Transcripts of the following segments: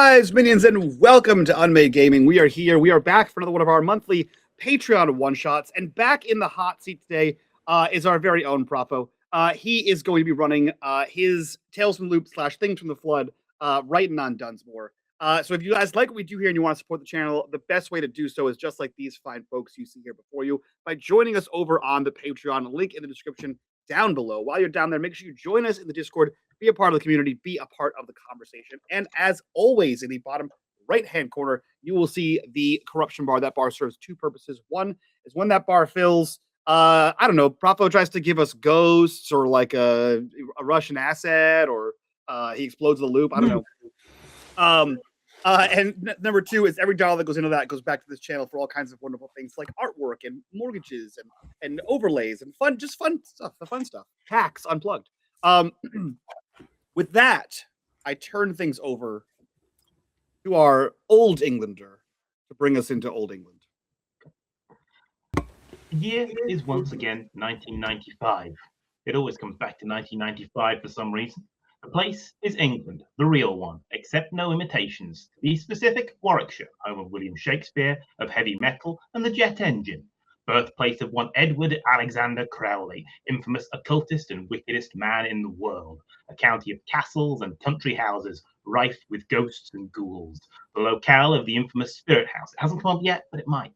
Rise, minions, and welcome to unMadeGaming. We are here. We are back for another one of our monthly Patreon one-shots. And back in the hot seat today is our very own Propo. He is going to be running his Tales from the Loop / Things from the Flood writing on Dunsmore. So if you guys like what we do here and you want to support the channel, the best way to do so is just like these fine folks you see here before you by joining us over on the Patreon. Link in the description down below. While you're down there, make sure you join us in the Discord. Be a part of the community, be a part of the conversation. And as always, in the bottom right-hand corner, you will see the corruption bar. That bar serves two purposes. One is when that bar fills, I don't know, Propo tries to give us ghosts or like a Russian asset, or he explodes the loop. I don't know. And number two is every dollar that goes into that goes back to this channel for all kinds of wonderful things like artwork and mortgages and overlays and fun stuff, the fun stuff. Tax unplugged. With that, I turn things over to our Old Englander to bring us into Old England. The year is once again 1995. It always comes back to 1995 for some reason. The place is England, the real one, except no imitations. To be specific, Warwickshire, home of William Shakespeare, of heavy metal, and the jet engine. Birthplace of one Edward Alexander Crowley, infamous occultist and wickedest man in the world. A county of castles and country houses, rife with ghosts and ghouls. The locale of the infamous spirit house. It hasn't come up yet, but it might.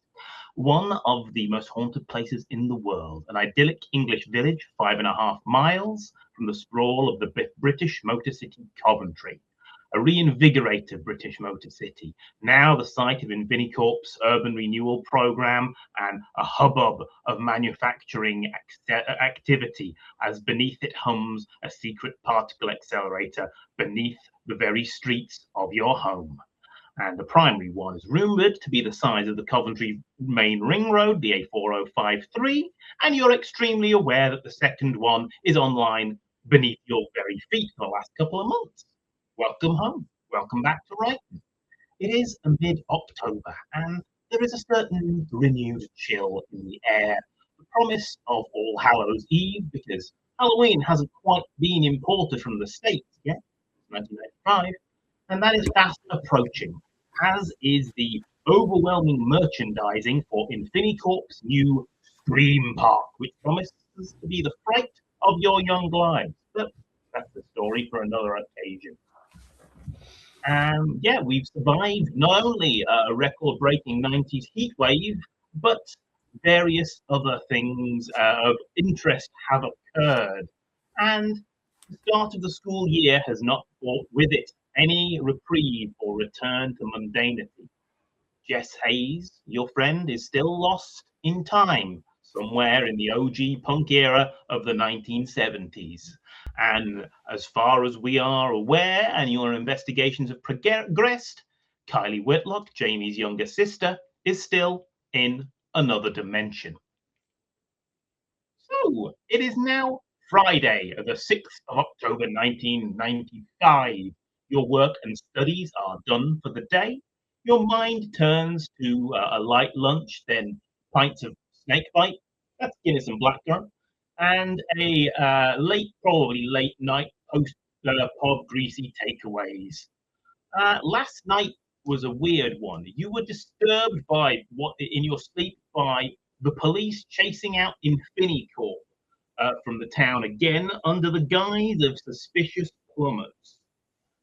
One of the most haunted places in the world. An idyllic English village, 5.5 miles from the sprawl of the British Motor City Coventry. A reinvigorated British Motor City, now the site of Infini-corp's urban renewal program and a hubbub of manufacturing activity as beneath it hums a secret particle accelerator beneath the very streets of your home. And the primary one is rumoured to be the size of the Coventry main ring road, the A4053, and you're extremely aware that the second one is online beneath your very feet for the last couple of months. Welcome home. Welcome back to Brighton. It is mid-October, and there is a certain renewed chill in the air. The promise of All Hallows Eve, because Halloween hasn't quite been imported from the States yet, 1995, and that is fast approaching, as is the overwhelming merchandising for Infini-corp's new Scream Park, which promises to be the fright of your young lives. But that's the story for another occasion. And yeah, we've survived not only a record-breaking 90s heatwave, but various other things of interest have occurred. And the start of the school year has not brought with it any reprieve or return to mundanity. Jess Hayes, your friend, is still lost in time, somewhere in the OG punk era of the 1970s. And as far as we are aware, and your investigations have progressed, Kylie Whitlock, Jamie's younger sister, is still in another dimension. So it is now Friday, the 6th of October, 1995. Your work and studies are done for the day. Your mind turns to a light lunch, then pints of snakebite, that's Guinness and blackcurrant, and a probably late night post-pod greasy takeaways. Last night was a weird one. You were disturbed by in your sleep by the police chasing out Infini-corp from the town again under the guise of suspicious plumbers.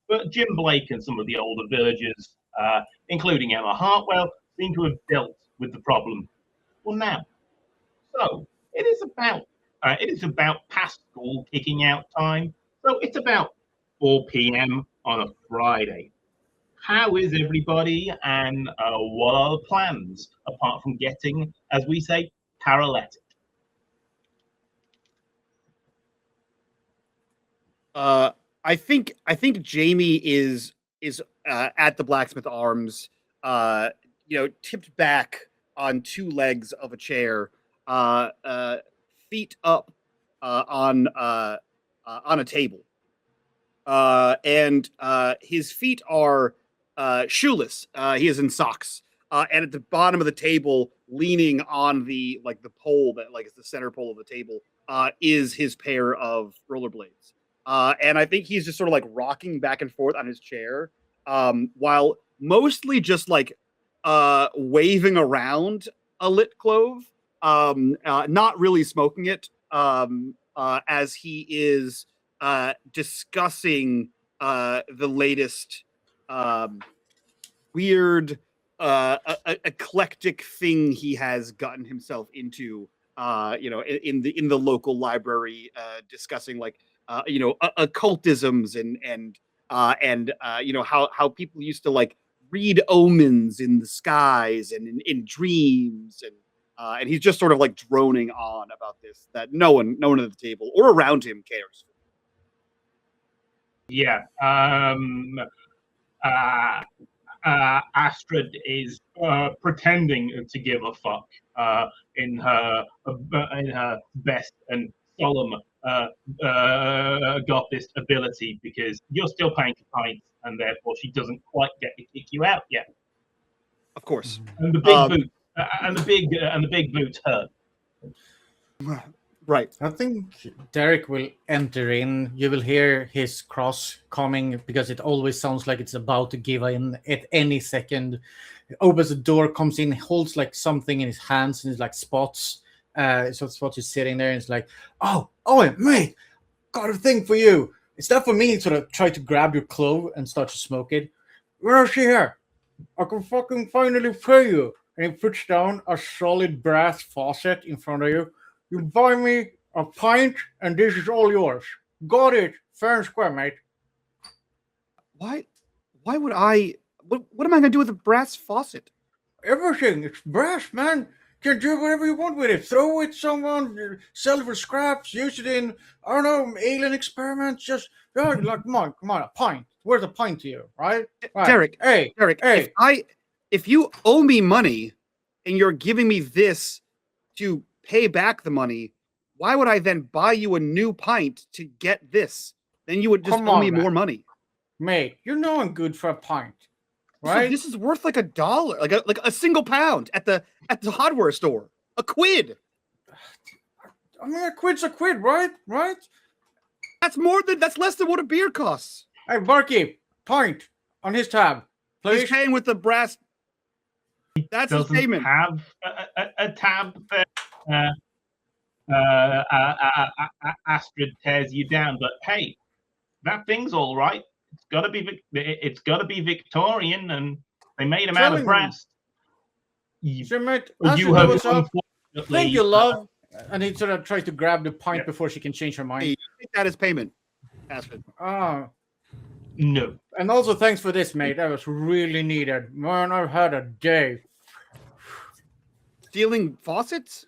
But Jim Blake and some of the older villagers, including Emma Hartwell, seem to have dealt with the problem for now. So it is about past school kicking out time. So it's about 4 p.m. on a Friday. How is everybody, and what are the plans apart from getting, as we say, paralytic? I think Jamie is at the Blacksmith Arms, tipped back on two legs of a chair, feet up on a table, and his feet are shoeless. He is in socks, and at the bottom of the table, leaning on the pole that is the center pole of the table, is his pair of rollerblades. And I think he's just sort of rocking back and forth on his chair, while mostly just like waving around a lit clove, not really smoking it, as he is discussing the latest weird, eclectic thing he has gotten himself into. In the local library, discussing like occultisms and how people used to like read omens in the skies and in dreams, and he's just sort of like droning on about this that no one at the table or around him cares. Yeah. Astrid is pretending to give a fuck in her best and solemn gothist ability, because you're still paying for pints, and therefore she doesn't quite get to kick you out yet. Of course. And the big boot and the big boots hurt. Right. I think Derek will enter in. You will hear his cross coming because it always sounds like it's about to give in at any second. Opens the door, comes in, holds like something in his hands, and it's like spots. So Spots is sitting there, and it's like, oh, mate, got a thing for you. Is that for me? Sort of try to grab your clove and start to smoke it. Where is she here? I can fucking finally pay you. And he puts down a solid brass faucet in front of you. You buy me a pint, and this is all yours. Got it. Fair and square, mate. Why would I? What am I going to do with a brass faucet? Everything. It's brass, man. You can do whatever you want with it. Throw it someone, sell it for scraps, use it in, I don't know, alien experiments. Just, like, come on, a pint. Worth a pint to you, right? Derek, hey. If you owe me money and you're giving me this to pay back the money, why would I then buy you a new pint to get this? Then you would just owe me more money. Mate, you know I'm good for a pint, right? So this is worth like $1, like a single pound at the hardware store. A quid. I mean, a quid's a quid, right? That's less than what a beer costs. Hey, barkeep, pint on his tab, please. He's paying with the brass. That's his payment. Have a tab that Astrid tears you down, but hey, that thing's all right. It's got to be Victorian, and they made them out of brass. You have unfortunately. Thank you, love. And he sort of tries to grab the pint before she can change her mind. Hey, take that as payment, Astrid. No. And also, thanks for this, mate. That was really needed. Man, I've had a day. Stealing faucets?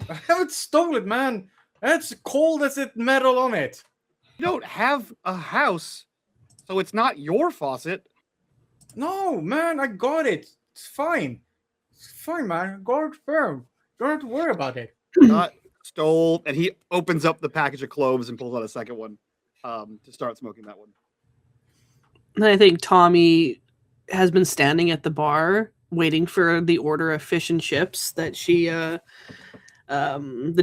I haven't stolen, man. That's cold as it metal on it. You don't have a house, so it's not your faucet. No, man, I got it. It's fine. It's fine, man. I got it firm. Don't have to worry about it. Not stole. And he opens up the package of cloves and pulls out a second one to start smoking that one. And I think Tommy has been standing at the bar waiting for the order of fish and chips that she, the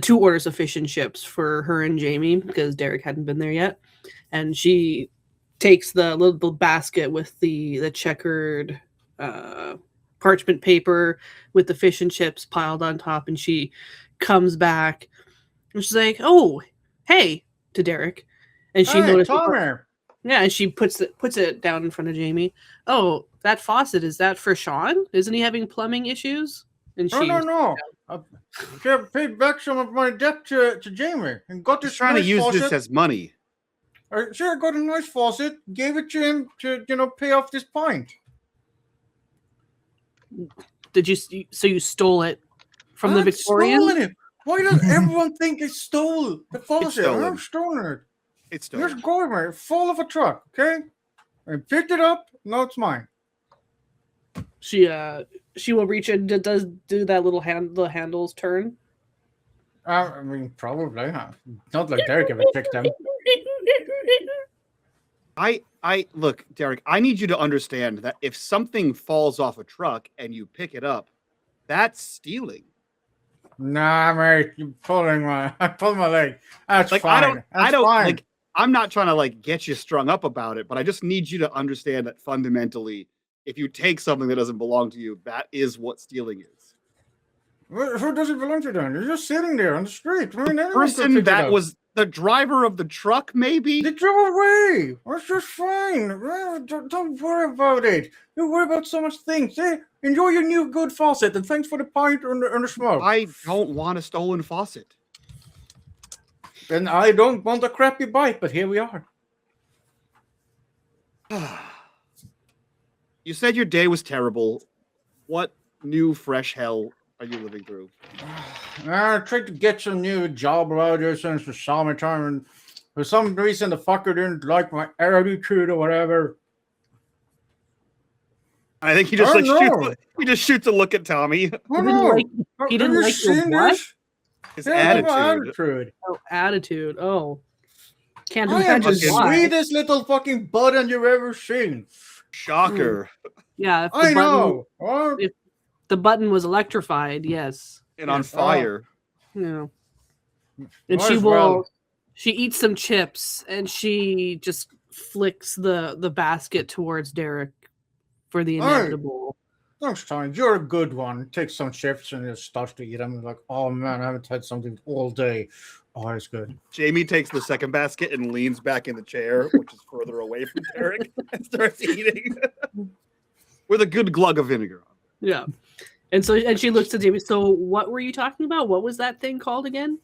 2 orders of fish and chips for her and Jamie, because Derek hadn't been there yet. And she takes the little basket with the checkered parchment paper with the fish and chips piled on top, and she comes back and she's like, "Oh, hey," to Derek, and she noticed. Yeah, and she puts it down in front of Jamie. "Oh, that faucet, is that for Sean? Isn't he having plumbing issues?" And no. I paid back some of my debt to Jamie and got this. Trying to use this as money. Sure, I got a nice faucet, gave it to him to pay off this pint. Did you? So you stole it from the Victorian? Stolen it. Why does everyone think I stole the faucet? I haven't stolen it. It's stolen. Here's Gormer, full of a truck. Okay, I picked it up. Now it's mine. She will reach and does do that little the handles turn. I mean, probably. Not like Derek ever picked them. I look, Derek, I need you to understand that if something falls off a truck and you pick it up, that's stealing. Nah, mate, I'm pulling my leg. That's like, fine. I don't fine. like I'm not trying to like get you strung up about it, but I just need you to understand that fundamentally, if you take something that doesn't belong to you, that is what stealing is. Who does it belong to then? You're just sitting there on the street. I mean, The person that was the driver of the truck, maybe? They drove away. That's just fine. Don't worry about it. You worry about so much things. Hey, enjoy your new good faucet, and thanks for the pint and the smoke. I don't want a stolen faucet. And I don't want a crappy bike, but here we are. You said your day was terrible. What new fresh hell are you living through? I tried to get some new job out here since the summertime, and for some reason the fucker didn't like my attitude or whatever. I think he just shoots a look at Tommy. He didn't like your what? His attitude. Attitude. Oh, attitude. Oh. Can't I am the imagine why. sweetest little fucking button you've ever seen. Shocker. Yeah, if the I button, know. if the button was electrified, yes. And on fire. Yeah. And she eats some chips and she just flicks the basket towards Derek for the inevitable. Thanks, Tony. You're a good one. Take some chips and just starts to eat them. Like, oh man, I haven't had something all day. Oh, it's good. Jamie takes the second basket and leans back in the chair, which is further away from Derek, and starts eating with a good glug of vinegar. Yeah. And she looks at Jamie. So what were you talking about? What was that thing called again?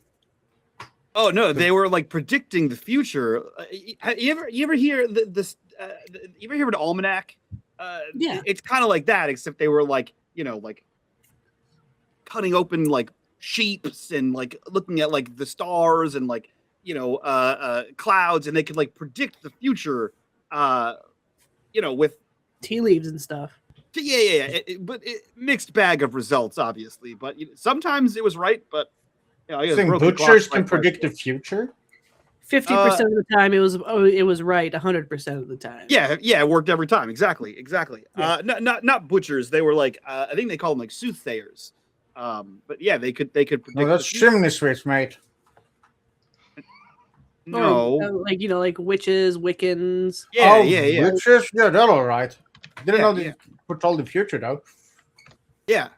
Oh no, they were like predicting the future. You ever hear this? You ever hear of an almanac? Yeah, it's kind of like that, except they were like, like cutting open like sheeps and like looking at like the stars and like clouds, and they could like predict the future. With tea leaves and stuff. Yeah. But mixed bag of results, obviously. But sometimes it was right, but I think butchers can predict the future. 50% of the time, it was right. 100% of the time. Yeah, it worked every time. Exactly. Yeah. Not butchers. They were like I think they call them like soothsayers. But yeah, they could predict. Oh, that's chimney sweeps, mate. No, like witches, Wiccans. Yeah. Witches, yeah, they're all right. Didn't know they put all the future though. Yeah.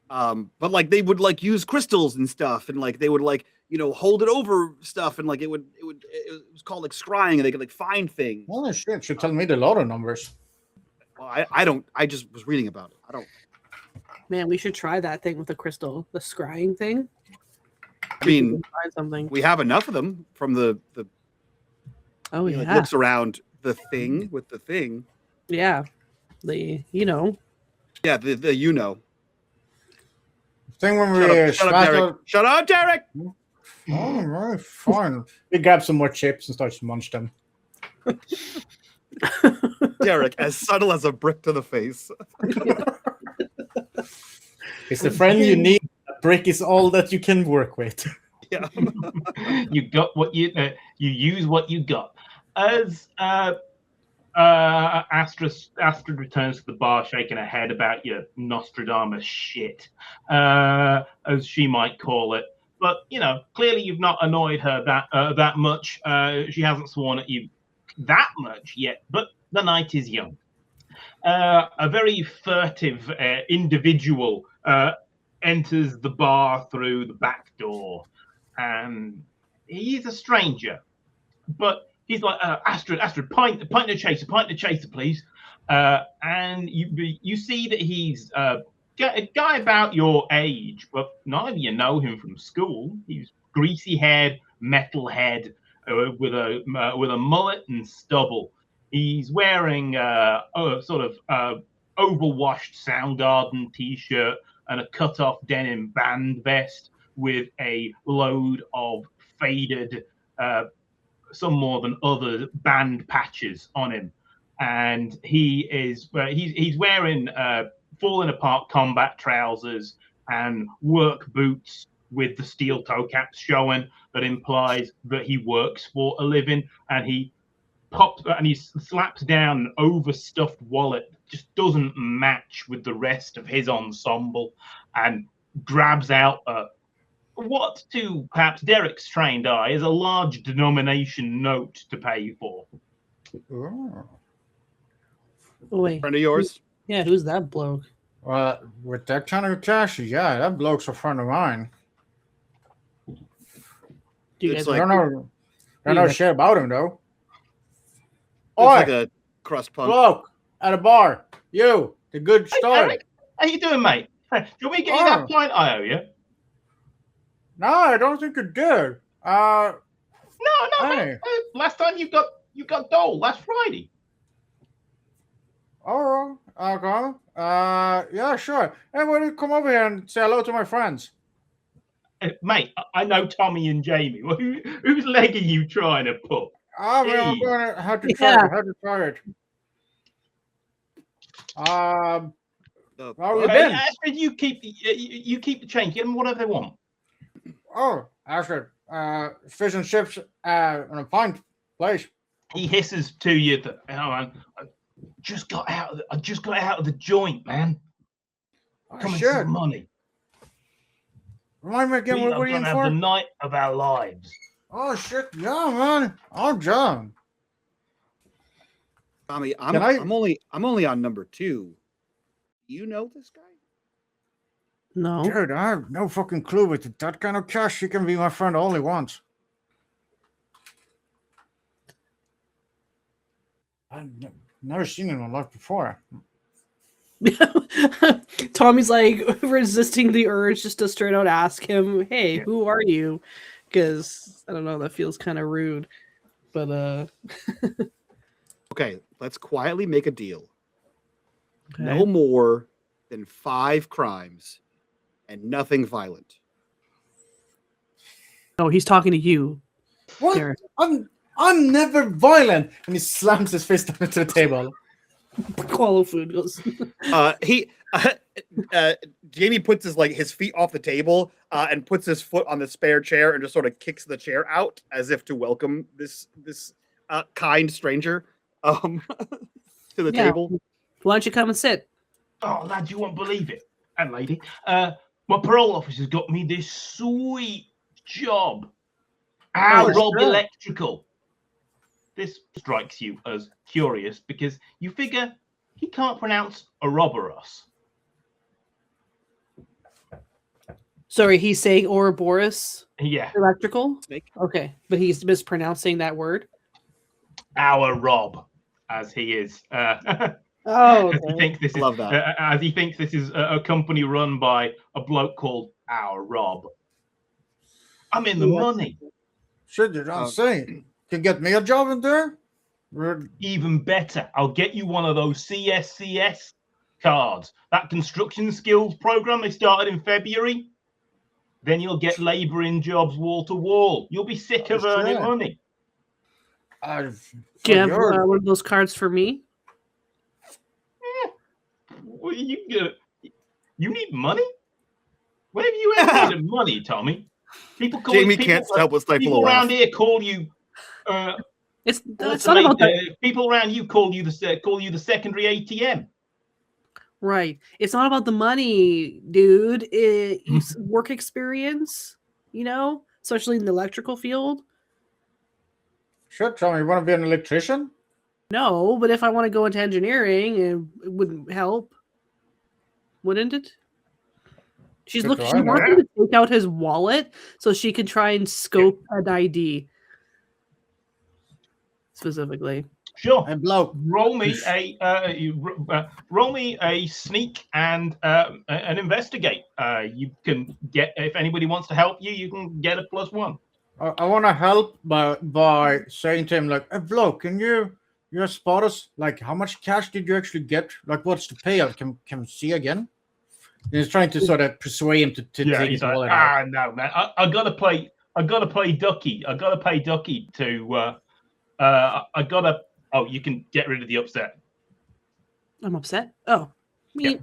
But like they would like use crystals and stuff, and like they would like hold it over stuff, and like it was called like scrying, and they could like find things. Well, shit, should tell me the lotto numbers. Well, I don't. I just was reading about it. I don't. Man, we should try that thing with the crystal, the scrying thing. I mean, find something. We have enough of them from the. Oh yeah. Like looks around the thing with the thing. Yeah, Yeah, the Thing when we shut up, Derek. Oh, right, fine. We grab some more chips and start to munch them. Derek, as subtle as a brick to the face. It's the friend you need. A brick is all that you can work with. Yeah. You got what you use what you got. As Astrid returns to the bar, shaking her head about your Nostradamus shit, as she might call it. But clearly you've not annoyed her that much. She hasn't sworn at you that much yet. But the night is young. A very furtive individual enters the bar through the back door, and he's a stranger, but he's like, Astrid, pint of chaser, please. And you see that he's a guy about your age, but none of you know him from school. He's greasy-haired, metalhead, with a mullet and stubble. He's wearing a sort of overwashed Soundgarden t-shirt and a cut-off denim band vest with a load of faded, some more than other band patches on him. And he's wearing falling apart combat trousers and work boots with the steel toe caps showing. That implies that he works for a living. And he slaps down an overstuffed wallet, just doesn't match with the rest of his ensemble, and grabs out a what to perhaps Derek's trained eye is a large denomination note to pay for. Oh. Oh, wait. Friend of yours? Yeah, who's that bloke? Well, with that kind of cash, yeah, that bloke's a friend of mine. Do you It's guys I like- don't know shit about him though. Looks Oi, like a crust punk. bloke at a bar. You, the good Hey, story. Derek, how you doing, mate? Do you want me to get you that pint I owe you? No, I don't think you did. No, Hey. mate. Last time you got dole last Friday. Oh, okay. Yeah, sure. Hey, why don't you come over here and say hello to my friends? Mate, I know Tommy and Jamie. Whose leg are you trying to pull? Oh, man, I'm Hey. gonna have to try Yeah. it. Have to try it. How have you Fuck? been? Astrid, you keep the change. Get them whatever they want. Oh, Astrid, fish and chips in a pint, please. He hisses to you that, oh, man, I just got out of the joint, man. Oh, Come and shit. some money. Remind me again, We what are were you in gonna have the for? night of our lives. Oh, shit. Yeah, man. I'm down. Tommy, Can I- I'm only on number 2. You know this guy? No. Dude, I have no fucking clue with that kind of cash. You can be my friend only once. I've never seen him in my life before. Tommy's like resisting the urge just to straight out ask him, "Hey, Yeah. who are you?" Because I don't know, that feels kind of rude. But Okay, let's quietly make a deal. okay. No more than 5 crimes and nothing violent. Oh, he's talking to you, What? Derek. I'm never violent. And he slams his fist onto the table. Qualo food goes. Jamie puts his feet off the table and puts his foot on the spare chair and just sort of kicks the chair out as if to welcome this kind stranger to the Yeah. table. Why don't you come and sit? Oh, lad, you won't believe it. And lady, my parole officer's got me this sweet job. Our Rob sure. Electrical. This strikes you as curious because you figure he can't pronounce Ouroboros. Sorry, he's saying Ouroboros Yeah, electrical. Snake. Okay, but he's mispronouncing that word. our Rob, as he is. Oh, As he thinks this I is, love that. as he thinks this is a company run by a bloke called Our Rob. I'm in the Yeah. money. Shit, you don't say. Can get me a job in there? Even better, I'll get you one of those CSCS cards. That construction skills program they started in February. Then you'll get labouring jobs wall to wall. You'll be sick of earning shit. money. do you have one of those cards for me? Well, you need money? When have you ever needed money, Tommy? Jamie can't help but stifle a people laugh. around here call you. It's not about that. People around you call you the secondary ATM. Right. It's not about the money, dude. Work experience, especially in the electrical field. Shit, Tommy, you want to be an electrician? No, but if I want to go into engineering, it wouldn't help. Wouldn't it? She Good wants try, him to take out his wallet so she can try and scope an ID. Specifically. Sure. And bloke. Roll me a sneak and an investigate. You can get, if anybody wants to help you, you can get a +1. I want to help by saying to him, like, hey, bloke, can you spot us? Like, how much cash did you actually get? Like, what's the payout? Can we see again? And he's trying to sort of persuade him to Yeah, take he's his like, wallet out. no, man, I gotta play ducky. I gotta pay ducky to. Oh, you can get rid of the upset. I'm upset. Oh, me. Yeah.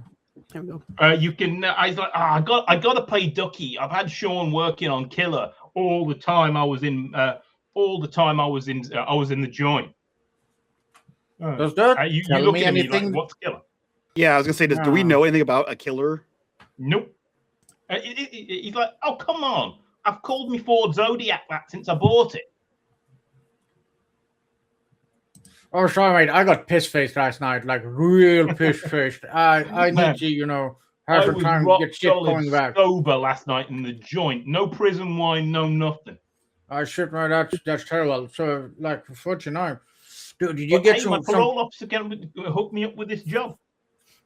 There we go. You can. I was like, I gotta play ducky. I've had Sean working on Killer all the time. I was in the joint. Does that you tell look me at me anything? like, what's Killer? Yeah, I was gonna say, do we know anything about a killer? Nope. He's like, oh, come on. I've called me Ford Zodiac that since I bought it. Oh, sorry, mate. I got piss-faced last night, like real piss-faced. I need to, have I some was time to rock get shit solid going back. sober last night in the joint. No prison wine, no nothing. Shit, man, that's terrible. So, like, what you know? Dude, did you But get hey, my some? parole officer can hook me up with this job.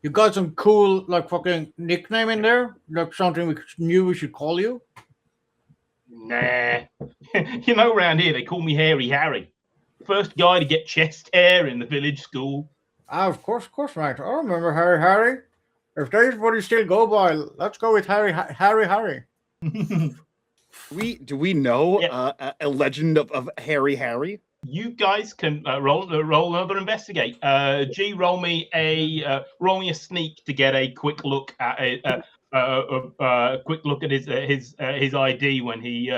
You got some cool, like, fucking nickname in there? Like something we knew we should call you? Nah. Around here they call me Hairy Harry. First guy to get chest hair in the village school. Of course, mate. I remember Harry. If there's what you still go by, let's go with Harry. Do we know Yeah. a legend of Harry? You guys can roll another investigate. G, roll me a sneak to get a quick look at his ID when he.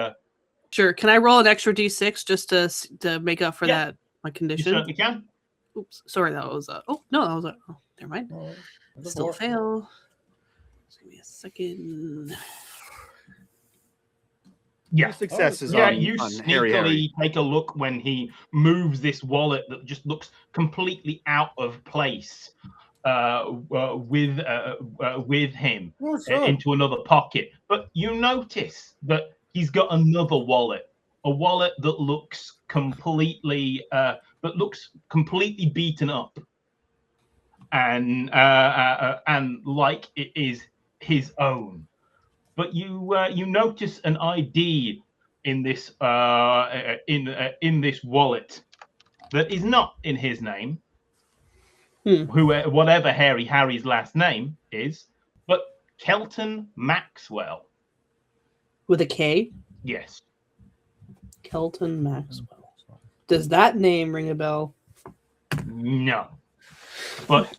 Sure. Can I roll an extra d6 just to make up for Yeah. that my You condition? certainly can. Oops. Sorry, that was oh no, that was oh, never mind. Still fail. Just give me a second. Yeah. Two successes Yeah, on, you on sneakily Harry. take a look when he moves this wallet that just looks completely out of place with him into another pocket. But you notice that he's got another wallet, a wallet that looks completely beaten up, and like it is his own. But you notice an ID in this in this wallet that is not in his name, whatever Harry's last name is, but Kelton Maxwell. With a K? Yes. Kelton Maxwell. Does that name ring a bell? No. But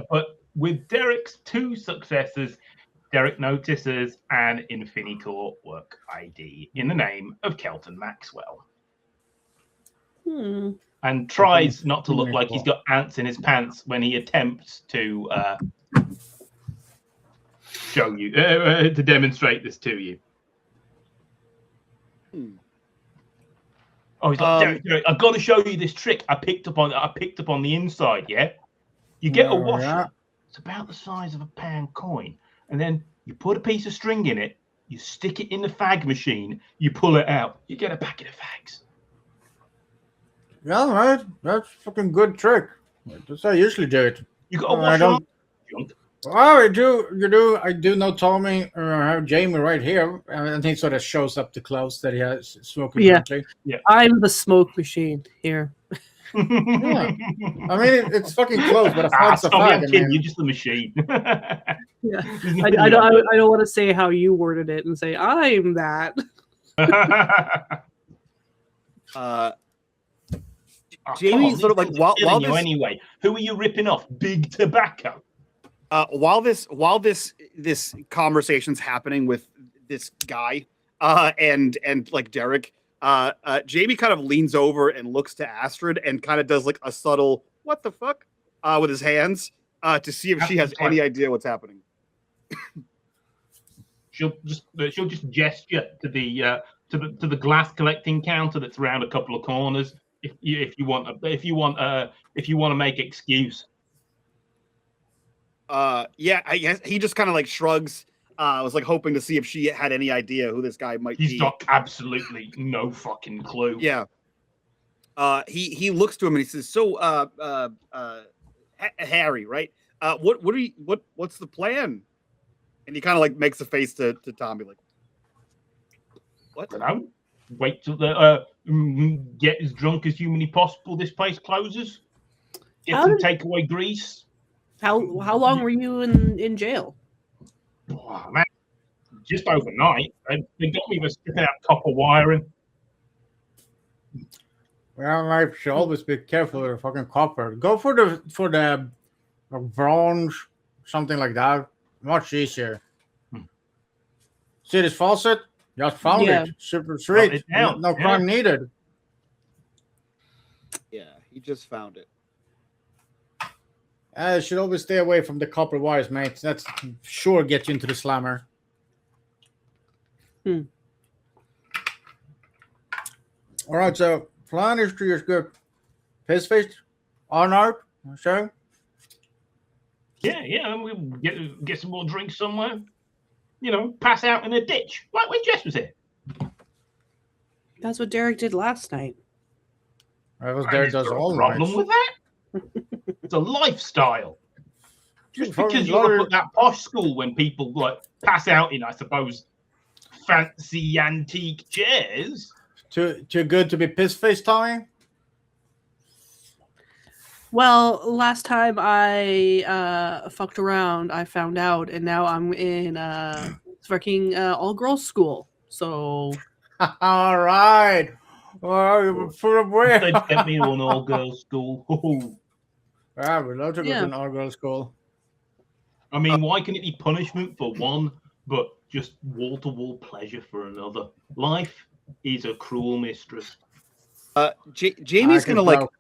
but with Derek's 2 successes, Derek notices an Infini-corp work ID in the name of Kelton Maxwell. And tries not to look like he's got ants in his pants when he attempts to show you, to demonstrate this to you. Oh, he's like, Derek, I've got to show you this trick I picked up on the inside, yeah? You get a washer. It's about the size of a pound coin. And then you put a piece of string in it, you stick it in the fag machine, you pull it out, you get a packet of fags. Yeah, right. That's a fucking good trick. That's how I usually do it. You got a washer junk. Oh, I do. I do know Tommy. I have Jamie right here, and he sort of shows up the clothes that he has smoking. Yeah. Yeah. I'm the smoke machine here. Yeah. I mean, it's fucking close, but a fag's a Tommy, fag. I'm kidding. You're just the machine. Yeah. I don't want to say how you worded it and say I'm that. Jamie sort of like while this anyway, who are you ripping off? Big Tobacco. While this conversation's happening with this guy and like Derek, Jamie kind of leans over and looks to Astrid and kind of does like a subtle "what the fuck" with his hands to see if she has any idea what's happening. She'll just gesture to the glass collecting counter that's around a couple of corners. If you want to make excuse. Yeah, I guess he just kind of like shrugs. I was like hoping to see if she had any idea who this guy might be. He's got absolutely no fucking clue. Yeah. He looks to him and he says, "So, Harry, right? What's the plan?" And he kind of like makes a face to Tommy, like, "What?" I don't know. Wait till get as drunk as humanly possible. This place closes. Get some takeaway grease. How long were you in jail? Oh, man, just overnight. They got me for sticking out copper wiring. Well, I should always be careful with the fucking copper. Go for the bronze, something like that. Much easier. See this faucet? Just found it. Super sweet. No crime needed. Yeah, he just found it. Should always stay away from the copper wires, mate. That's sure get you into the slammer. All right, so plan is to just get piss faced all night. So Yeah, and we get some more drinks somewhere. Pass out in a ditch, like when Jess was here. That's what Derek did last night. I was And there is does there a all problem nights. with that? It's a lifestyle. Just Fucking because you're up lawyer. at that posh school when people like pass out in, I suppose, fancy antique chairs. Too good to be piss faced, Tommy? Well, last time I fucked around, I found out, and now I'm in fucking all girls school. So All right. Oh, for a way. They sent me to an all-girls school. Yeah, we'd love to go Yeah. to an all girls school. I mean, why can it be punishment for one, but just wall-to-wall pleasure for another? Life is a cruel mistress. Jamie's I can gonna tell.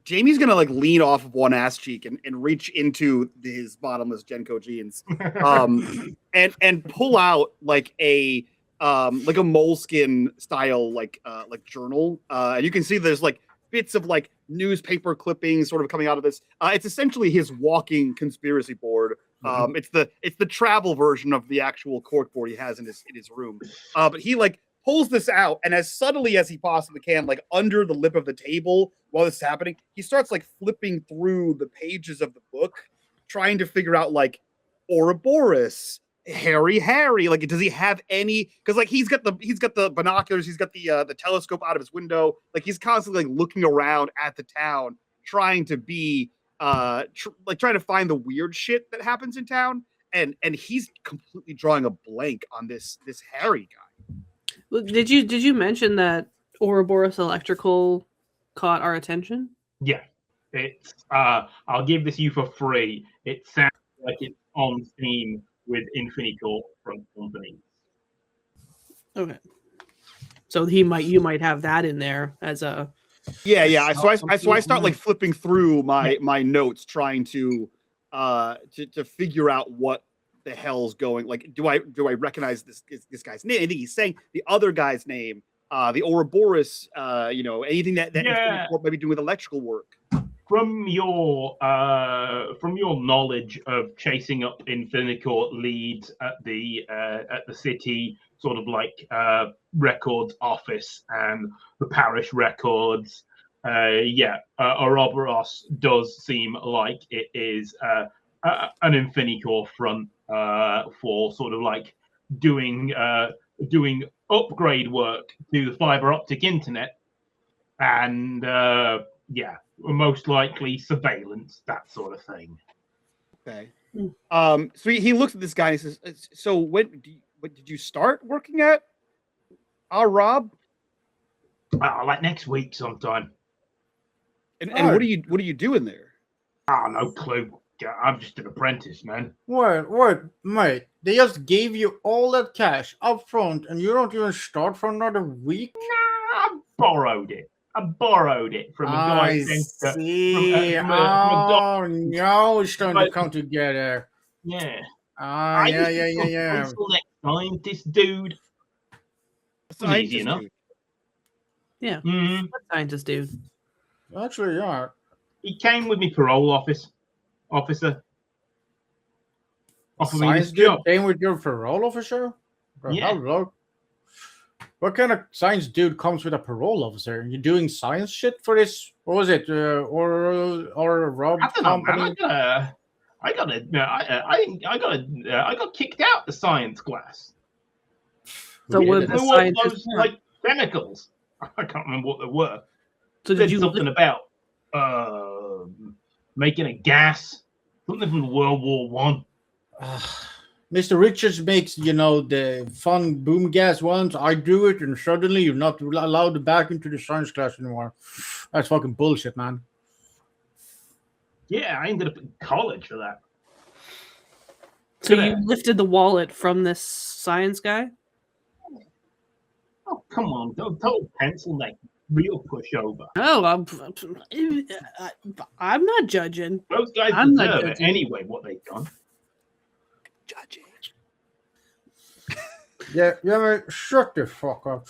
Jamie's gonna lean off of one ass cheek and reach into his bottomless Genko jeans, and pull out like a moleskin style journal. And you can see there's bits of newspaper clippings sort of coming out of this. It's essentially his walking conspiracy board. It's the travel version of the actual corkboard he has in his room. But he pulls this out, and as subtly as he possibly can, under the lip of the table while this is happening, he starts flipping through the pages of the book, trying to figure out Ouroboros, Harry, does he have any? Because he's got the binoculars, he's got the telescope out of his window, he's constantly looking around at the town, trying to be trying to find the weird shit that happens in town, and he's completely drawing a blank on this Harry guy. Well, did you mention that Ouroboros Electrical caught our attention? Yeah, it's. I'll give this you for free. It sounds like it's on theme with Infini-corp from companies. Okay. So you might have that in there as a. Yeah. So I start flipping through my notes, trying to figure out what the hell's going. Do I recognize this guy's name? I think he's saying the other guy's name, the Ouroboros. Anything that Infini-corp may be doing with electrical work. From your knowledge of chasing up Infini-corp leads at the city sort of records office and the parish records, Ouroboros does seem like it is an Infini-corp front for sort of doing upgrade work to the fiber optic internet, and most likely surveillance, that sort of thing. Okay. So he looks at this guy and he says, "So when did you start working at Rob?" Next week sometime. And what are you doing there? No clue. I'm just an apprentice, man. Wait, mate. They just gave you all that cash up front and you don't even start for another week? Nah, I borrowed it from a guy. I see. No, it's starting to come together. Yeah. Yeah. Scientist dude. Easy enough. Yeah. Mm-hmm. Scientist dude. Actually, yeah. He came with me parole officer. Offered me Science this dude job. came with your parole officer? Yeah. Hello. What kind of science dude comes with a parole officer? You doing science shit for this? What was it? Or Rob I don't know, company? man. I got kicked out the science class. So Yeah, what that's- the There were scientists those chemicals. I can't remember what they were. So Said did you something about making a gas, something from World War One. Mr. Richards makes, the fun boom gas ones. I do it, and suddenly you're not allowed back into the science class anymore. That's fucking bullshit, man. Yeah, I ended up in college for that. So you lifted the wallet from this science guy? Oh, come on, don't pencil neck, real pushover. Oh, I'm not judging. Those guys I'm not deserve it judging. anyway. What they've done. Judging. Yeah, mate, shut the fuck up.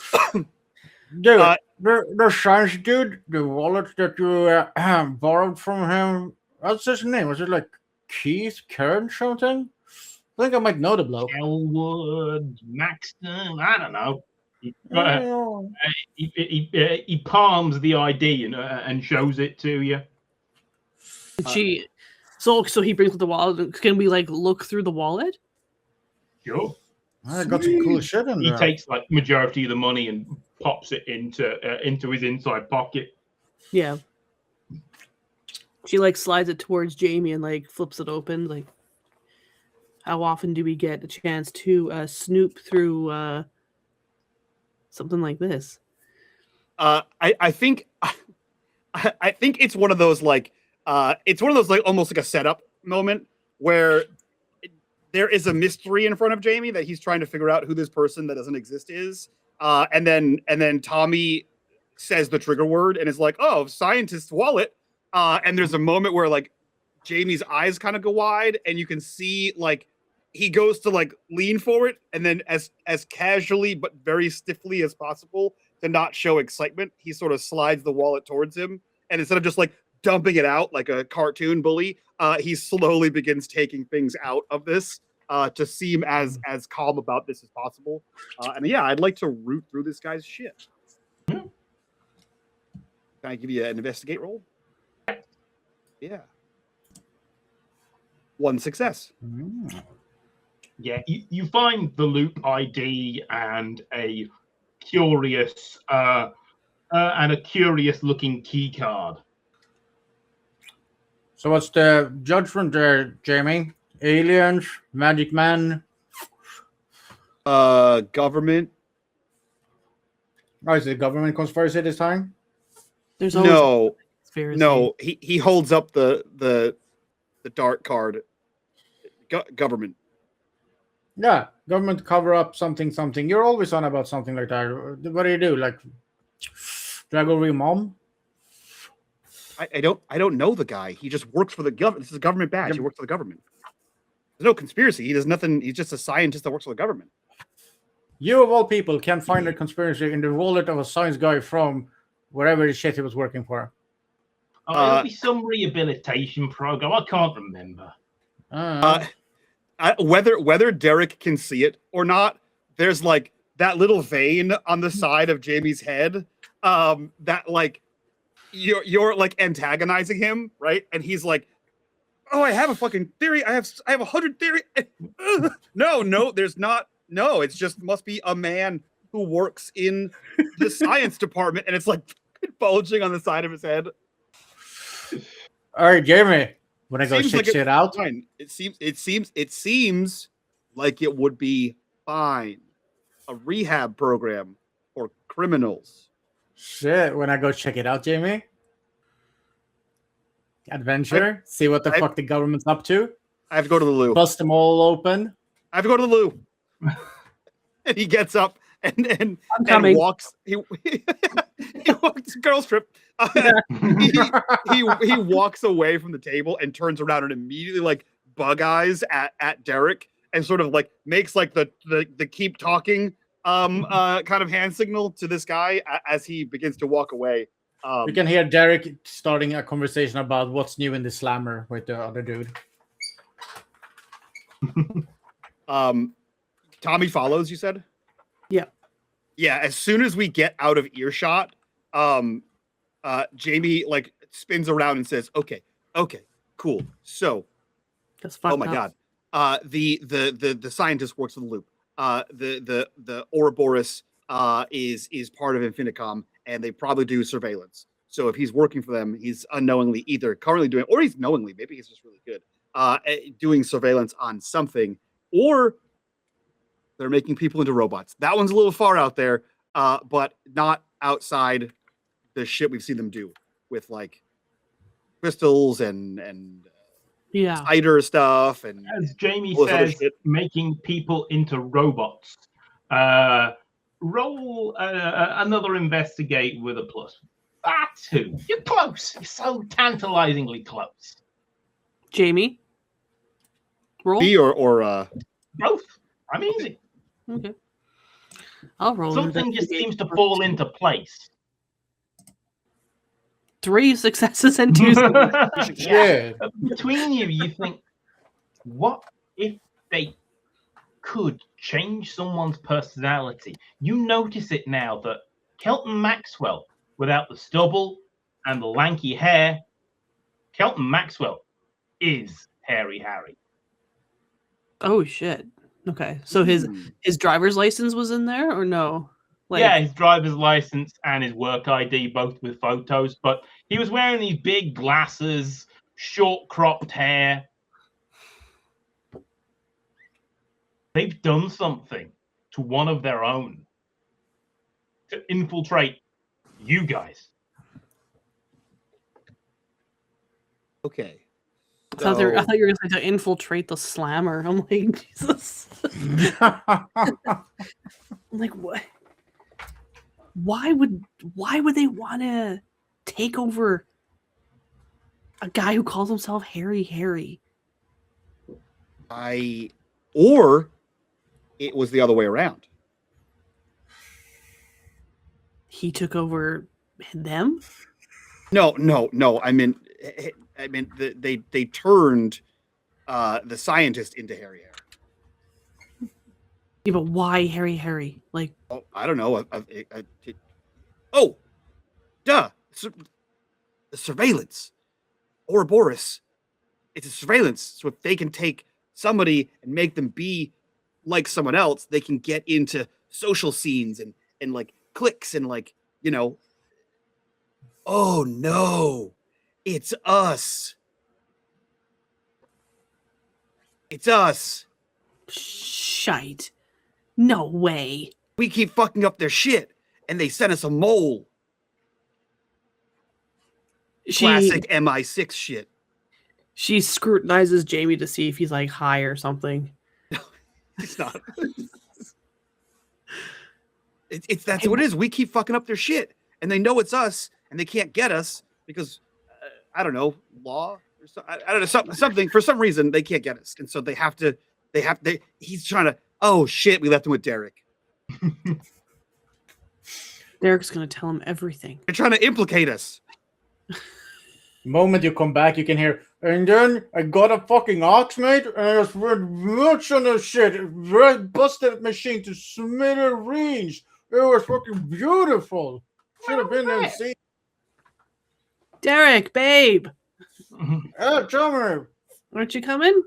Dude, the science dude, the wallet that you borrowed from him, what's his name? Was it like Keith Kern something? I think I might know the bloke. Elwood, Maxton, I don't know. Oh. He palms the ID and shows it to you. So he brings with the wallet. Can we like look through the wallet? Sure. I got some cool shit in He there. takes like majority of the money and pops it into his inside pocket. Yeah. She like slides it towards Jamie and like flips it open. Like, how often do we get a chance to snoop through something like this? I think it's one of those like almost like a setup moment where there is a mystery in front of Jamie that he's trying to figure out who this person that doesn't exist is. And then Tommy says the trigger word and is like, "Oh, scientist's wallet." And there's a moment where like Jamie's eyes kind of go wide and you can see like he goes to like lean forward and then as casually but very stiffly as possible to not show excitement, he sort of slides the wallet towards him. And instead of just like dumping it out like a cartoon bully, he slowly begins taking things out of this to seem as calm about this as possible. And yeah, I'd like to root through this guy's shit. Can I give you an investigate roll? Yeah. 1 success. Yeah, you find the loop ID and a curious looking key card. So what's the judgment there, Jamie? Aliens, magic man? Government. Oh, is it government conspiracy this time? There's always No. conspiracy. No, he holds up the dark card. Government. Yeah, government cover up something. You're always on about something like that. What do? Like drag over your mom? I don't know the guy. He just works for the government. This is a government badge. Yep. He works for the government. There's no conspiracy. He does nothing. He's just a scientist that works for the government. You of all people can find a conspiracy in the wallet of a science guy from wherever the shit he was working for. Oh, it'll be some rehabilitation program. I can't remember. Whether Derek can see it or not, there's like that little vein on the side of Jamie's head that like you're like antagonizing him, right? And he's like, "Oh, I have a fucking theory. I have 100 theory." No, there's not. No, it's just must be a man who works in the science department, and it's like bulging on the side of his head. All right, Jamie. When I go check shit out, fine. It seems like it would be fine. A rehab program for criminals. Shit, when I go check it out, Jamie. Adventure, see what the fuck the government's up to. I have to go to the loo. Bust them all open. I have to go to the loo. And he gets up and walks. He walks girls trip. He walks away from the table and turns around and immediately like bug eyes at Derek and sort of like makes like the keep talking kind of hand signal to this guy as he begins to walk away. You can hear Derek starting a conversation about what's new in the slammer with the other dude. Tommy follows, you said? Yeah. Yeah, as soon as we get out of earshot, Jamie like spins around and says, okay, cool. So, oh my God. The scientist works in the loop. The Ouroboros is part of Infini-corp, and they probably do surveillance. So if he's working for them, he's unknowingly either currently doing, or he's knowingly, maybe he's just really good, doing surveillance on something, or they're making people into robots. That one's a little far out there, but not outside the shit we've seen them do with like crystals and spider stuff. And as Jamie says, making people into robots. Roll another investigate with a plus. That too. You're close. You're so tantalizingly close. Jamie, roll. Me or both. I'm easy. Okay. I'll roll. Something just seems to fall into place. 3 successes and 2 Yeah. Between you, you think, what if they could change someone's personality? You notice it now that Kelton Maxwell, without the stubble and the lanky hair, Kelton Maxwell is Hairy Harry. Oh shit. Okay. So his driver's license was in there or no? Yeah, his driver's license and his work ID, both with photos, but he was wearing these big glasses, short cropped hair. They've done something to one of their own to infiltrate you guys. Okay. I thought you were going to say to infiltrate the slammer. I'm like, Jesus. I'm like, what? Why would they want to take over a guy who calls himself Harry? Or it was the other way around. He took over them? No. I mean, they turned the scientist into Harry. Yeah, but why Harry? Like, Oh, I don't know. Oh, duh! The surveillance, Ouroboros. It's a surveillance. So if they can take somebody and make them be like someone else, they can get into social scenes and like cliques and like, you know. Oh no, it's us. It's us. shite. No way. We keep fucking up their shit, and they sent us a mole. Classic MI6 shit. She scrutinizes Jamie to see if he's like high or something. It's not. That's what it is. We keep fucking up their shit, and they know it's us, and they can't get us because I don't know, law or I don't know, something for some reason they can't get us, and so they have to. He's trying to. Oh shit! We left him with Derek. Derek's gonna tell him everything. They're trying to implicate us. The moment you come back, you can hear, and then I got a fucking ox, mate, and I just read much on the shit. It busted machine to smithereens. It was fucking beautiful. Should have been there and seen. Derek, babe, Hey, Tommy. aren't you coming?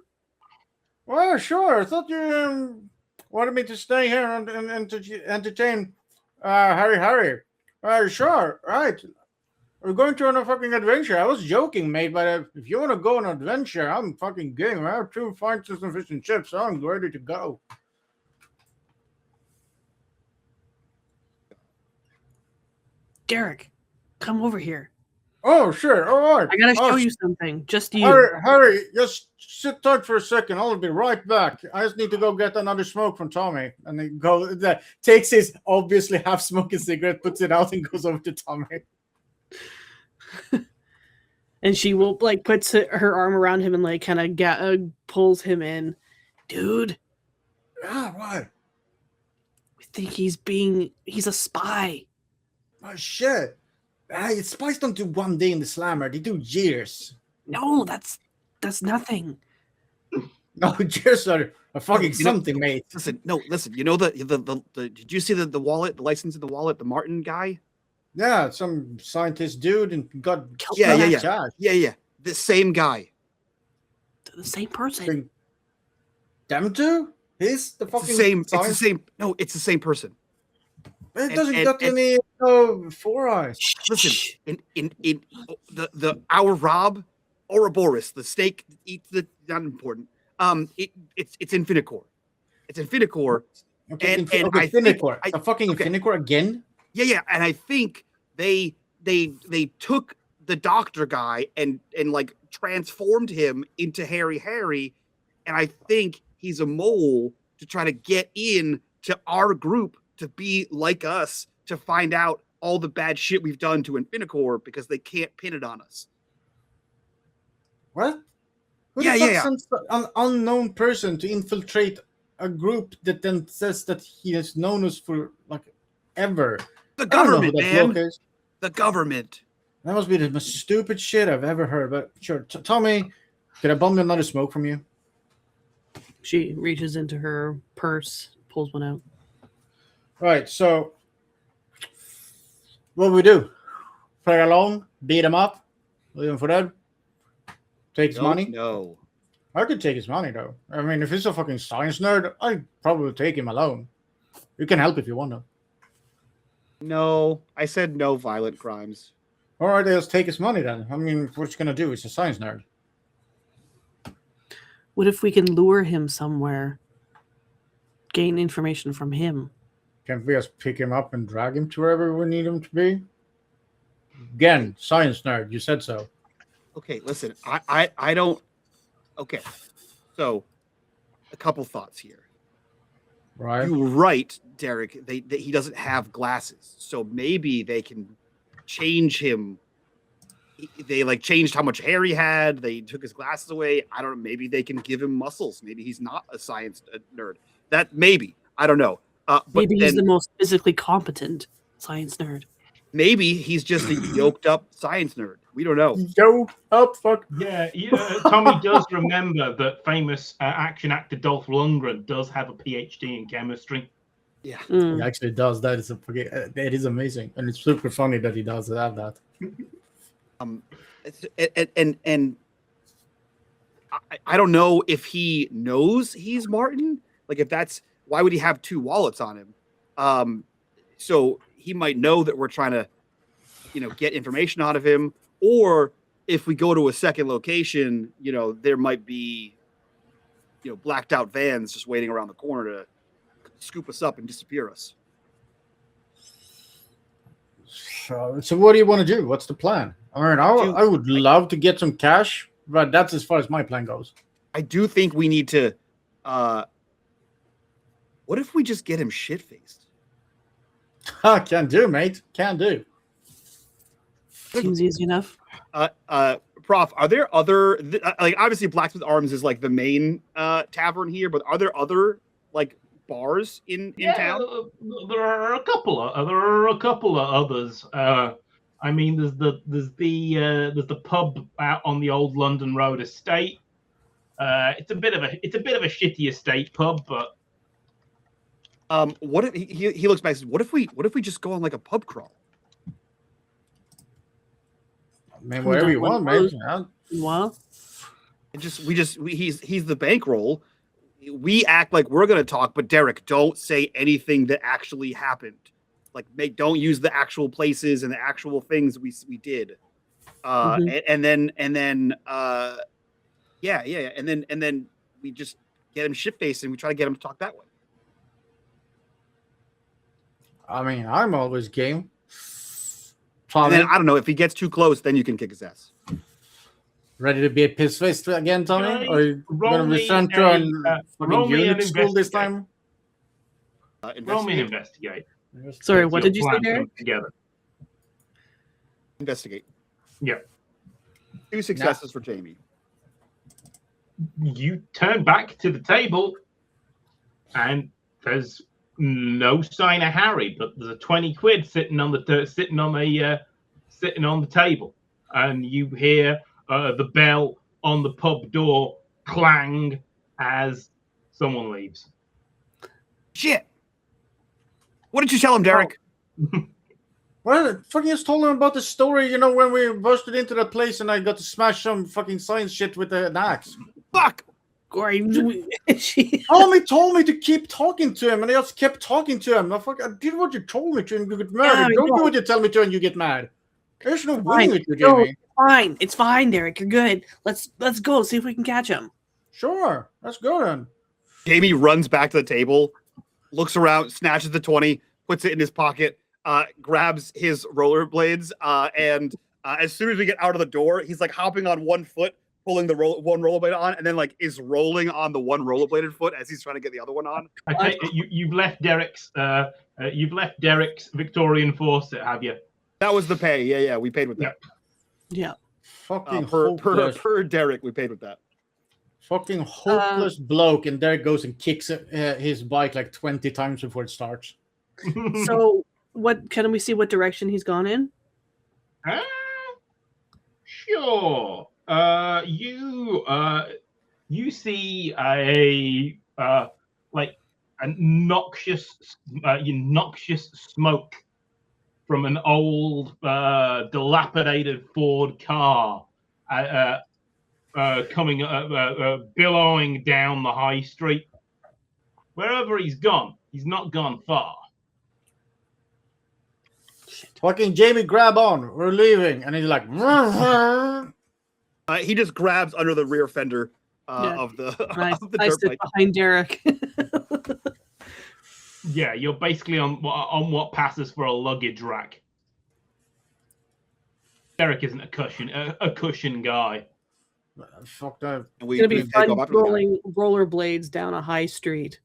Well, sure. I thought you wanted me to stay here and to entertain Harry. Sure, right. We're going to on a fucking adventure. I was joking, mate, but if you want to go on an adventure, I'm fucking game. I have 2 fights and some fish and chips, so I'm ready to go. Derek, come over here. Oh, sure. All right. I gotta show you something. Just you. Harry, just sit tight for a second. I'll be right back. I just need to go get another smoke from Tommy. And then takes his obviously half-smoking cigarette, puts it out, and goes over to Tommy. And she will like puts her arm around him and like kind of pulls him in. Dude. Ah, what? We think he's a spy. Oh shit. Spies don't do one day in the slammer, they do years. No, that's nothing. No, years are fucking something, mate. Listen. You know the did you see the wallet, the license in the wallet, the Martin guy? Yeah, some scientist dude and got Yeah. The same guy. They're the same person. Them two? He's the fucking It's the same. No, it's the same person. It doesn't got any 4 eyes. Listen, in the our Rob Ouroboros, the snake eats the not important. It's Infini-corp. It's Infini-corp. Okay, and Infini-corp. I The fucking Infini-corp again? Yeah, and I think they took the doctor guy and like transformed him into Harry, and I think he's a mole to try to get in to our group to be like us, to find out all the bad shit we've done to Infini-corp because they can't pin it on us. What? Who Yeah. sends an unknown person to infiltrate a group that then says that he has known us for like ever. The I don't know who government, that bloke man. is. The government. That must be the most stupid shit I've ever heard. But sure, Tommy, can I bum another smoke from you? She reaches into her purse, pulls one out. Right, so what do we do? Play along, beat him up, leave him for dead, take his money. No. I could take his money though. I mean, if he's a fucking science nerd, I'd probably take him alone. You can help if you want to. No. I said no violent crimes. All right, let's take his money then. I mean, what you gonna do? He's a science nerd. What if we can lure him somewhere? Gain information from him. Can't we just pick him up and drag him to wherever we need him to be? Again, science nerd. You said so. Okay, listen. I don't. Okay, so a couple thoughts here. Right. You're right, Derek. He doesn't have glasses, so maybe they can change him. They like changed how much hair he had. They took his glasses away. I don't know. Maybe they can give him muscles. Maybe he's not a science nerd. That maybe I don't know. But Maybe he's then, the most physically competent science nerd. maybe he's just a yoked up science nerd. We don't know. Yo, up, fuck. Yeah, Tommy does remember that famous action actor Dolph Lundgren does have a PhD in chemistry. Yeah. He actually does. That is it is amazing, and it's super funny that he does have that. And I don't know if he knows he's Martin. Like, if that's why would he have two wallets on him? So he might know that we're trying to, get information out of him. Or if we go to a second location, there might be, blacked out vans just waiting around the corner to scoop us up and disappear us. So what do you want to do? What's the plan? I mean, I would love to get some cash, but that's as far as my plan goes. I do think we need to. What if we just get him shit-faced? Can do, mate. Can do. Seems easy enough. Prof, are there other obviously Blacksmith Arms is like the main tavern here, but are there other like bars in town? There are a couple of others. I mean, there's the pub out on the old London Road estate. It's a bit of a shitty estate pub, but what if he looks back and says, what if we just go on like a pub crawl? Man, whatever you want, man. Well, He's the bankroll. We act like we're gonna talk, but Derek, don't say anything that actually happened. Like, don't use the actual places and the actual things we did. And then we just get him shit-faced and we try to get him to talk that way. I mean, I'm always game. And then, I don't know, if he gets too close, then you can kick his ass. Ready to be a piss face again, Tommy? Or are you going to be sent to fucking unit school this time? Roll me and investigate. sorry, what did you say, Derek? Together. Investigate. Yeah. 2 successes for Jamie. You turn back to the table, and there's no sign of Harry, but there's a 20 quid sitting on the table, and you hear the bell on the pub door clang as someone leaves. Shit! What did you tell him, Derek? Well, fucking just told him about the story, when we busted into that place and I got to smash some fucking science shit with an axe. Fuck! Tommy told me to keep talking to him, and I just kept talking to him. I did what you told me to, and you get mad. Don't do what you tell me to, and you get mad. There's no winning with you, Jamie. Fine, it's fine, Derek. You're good. Let's go see if we can catch him. Sure, let's go then. Jamie runs back to the table, looks around, snatches the 20, puts it in his pocket, grabs his rollerblades, and as soon as we get out of the door, he's like hopping on one foot, pulling the one rollerblade on, and then like is rolling on the one rollerbladed foot as he's trying to get the other one on. I take it you've left Derek's Victorian faucet, have you? That was the pay. Yeah, we paid with that. Yeah. Fucking per Derek, we paid with that. Fucking hopeless bloke, and there goes and kicks his bike like 20 times before it starts. So, what can we see? What direction he's gone in? Sure. You see a like a noxious smoke from an old dilapidated Ford car coming billowing down the high street. Wherever he's gone, he's not gone far. Fucking Jamie, grab on. We're leaving. And he's like, he just grabs under the rear fender of the, of the dirt sit bike. behind Derek. Yeah, you're basically on what passes for a luggage rack. Derek isn't a cushion guy. fuck that. And we, It's gonna be we take fun off after the guy. rolling rollerblades down a high street.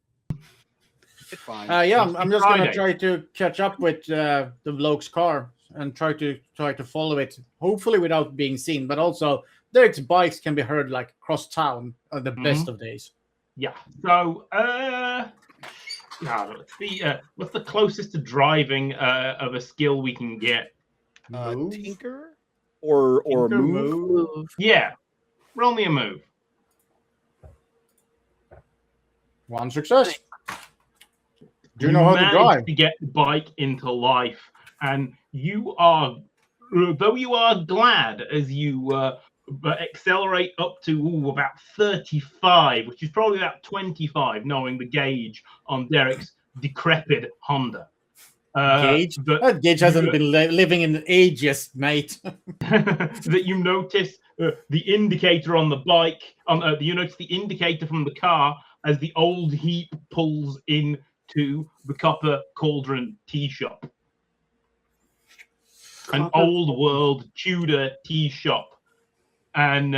It's fine. Yeah, I'm just gonna Friday. try to catch up with the bloke's car and try to follow it, hopefully without being seen. But also, Derek's bikes can be heard like across town on the best of days. Yeah. So, what's the closest to driving of a skill we can get? Move. Tinker or Tinker, move? Move. Yeah. Roll me a move. One success. Do you know how to managed drive? to get the bike into life, and you are, though you are glad as you accelerate up to about 35, which is probably about 25, knowing the gauge on Derek's decrepit Honda. Gauge? But That Gage hasn't been living in ages, mate. that you notice the indicator on the bike. You notice the indicator from the car as the old heap pulls into the Copper Cauldron tea shop. An Copper old world Tudor tea shop. And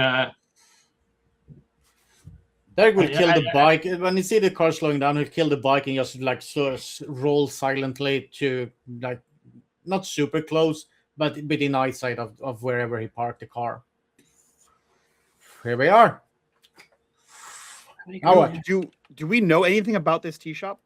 Derek will kill the bike. When you see the car slowing down, he'll kill the bike and just like sort of roll silently to like not super close, but within eyesight of wherever he parked the car. Here we are. Now what? Do we know anything about this tea shop?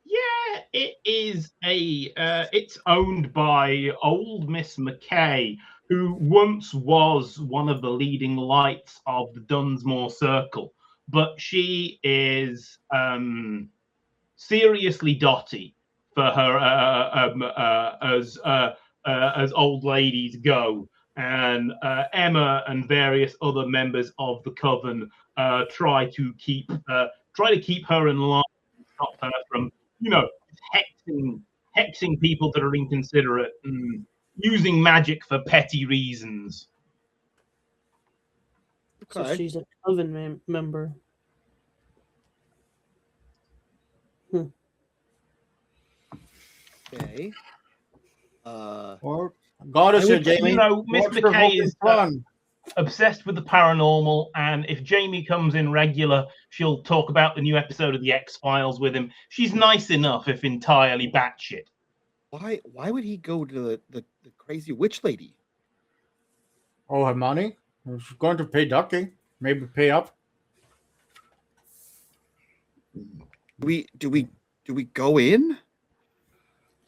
yeah, it is it's owned by old Miss McKay, who once was one of the leading lights of the Dunsmore Circle, but she is seriously dotty for her as old ladies go, and Emma and various other members of the coven try to keep her in line, stop her from hexing people that are inconsiderate and using magic for petty reasons. So Okay. she's a coven member. Okay. Or goddess here, Jamie. Miss What's the McKay fucking is plan? obsessed with the paranormal, and if Jamie comes in regular, she'll talk about the new episode of the X-Files with him. She's nice enough, if entirely batshit. Why would he go to the crazy witch lady? Oh, her money? She's going to pay Ducky. Maybe pay up. Do we go in?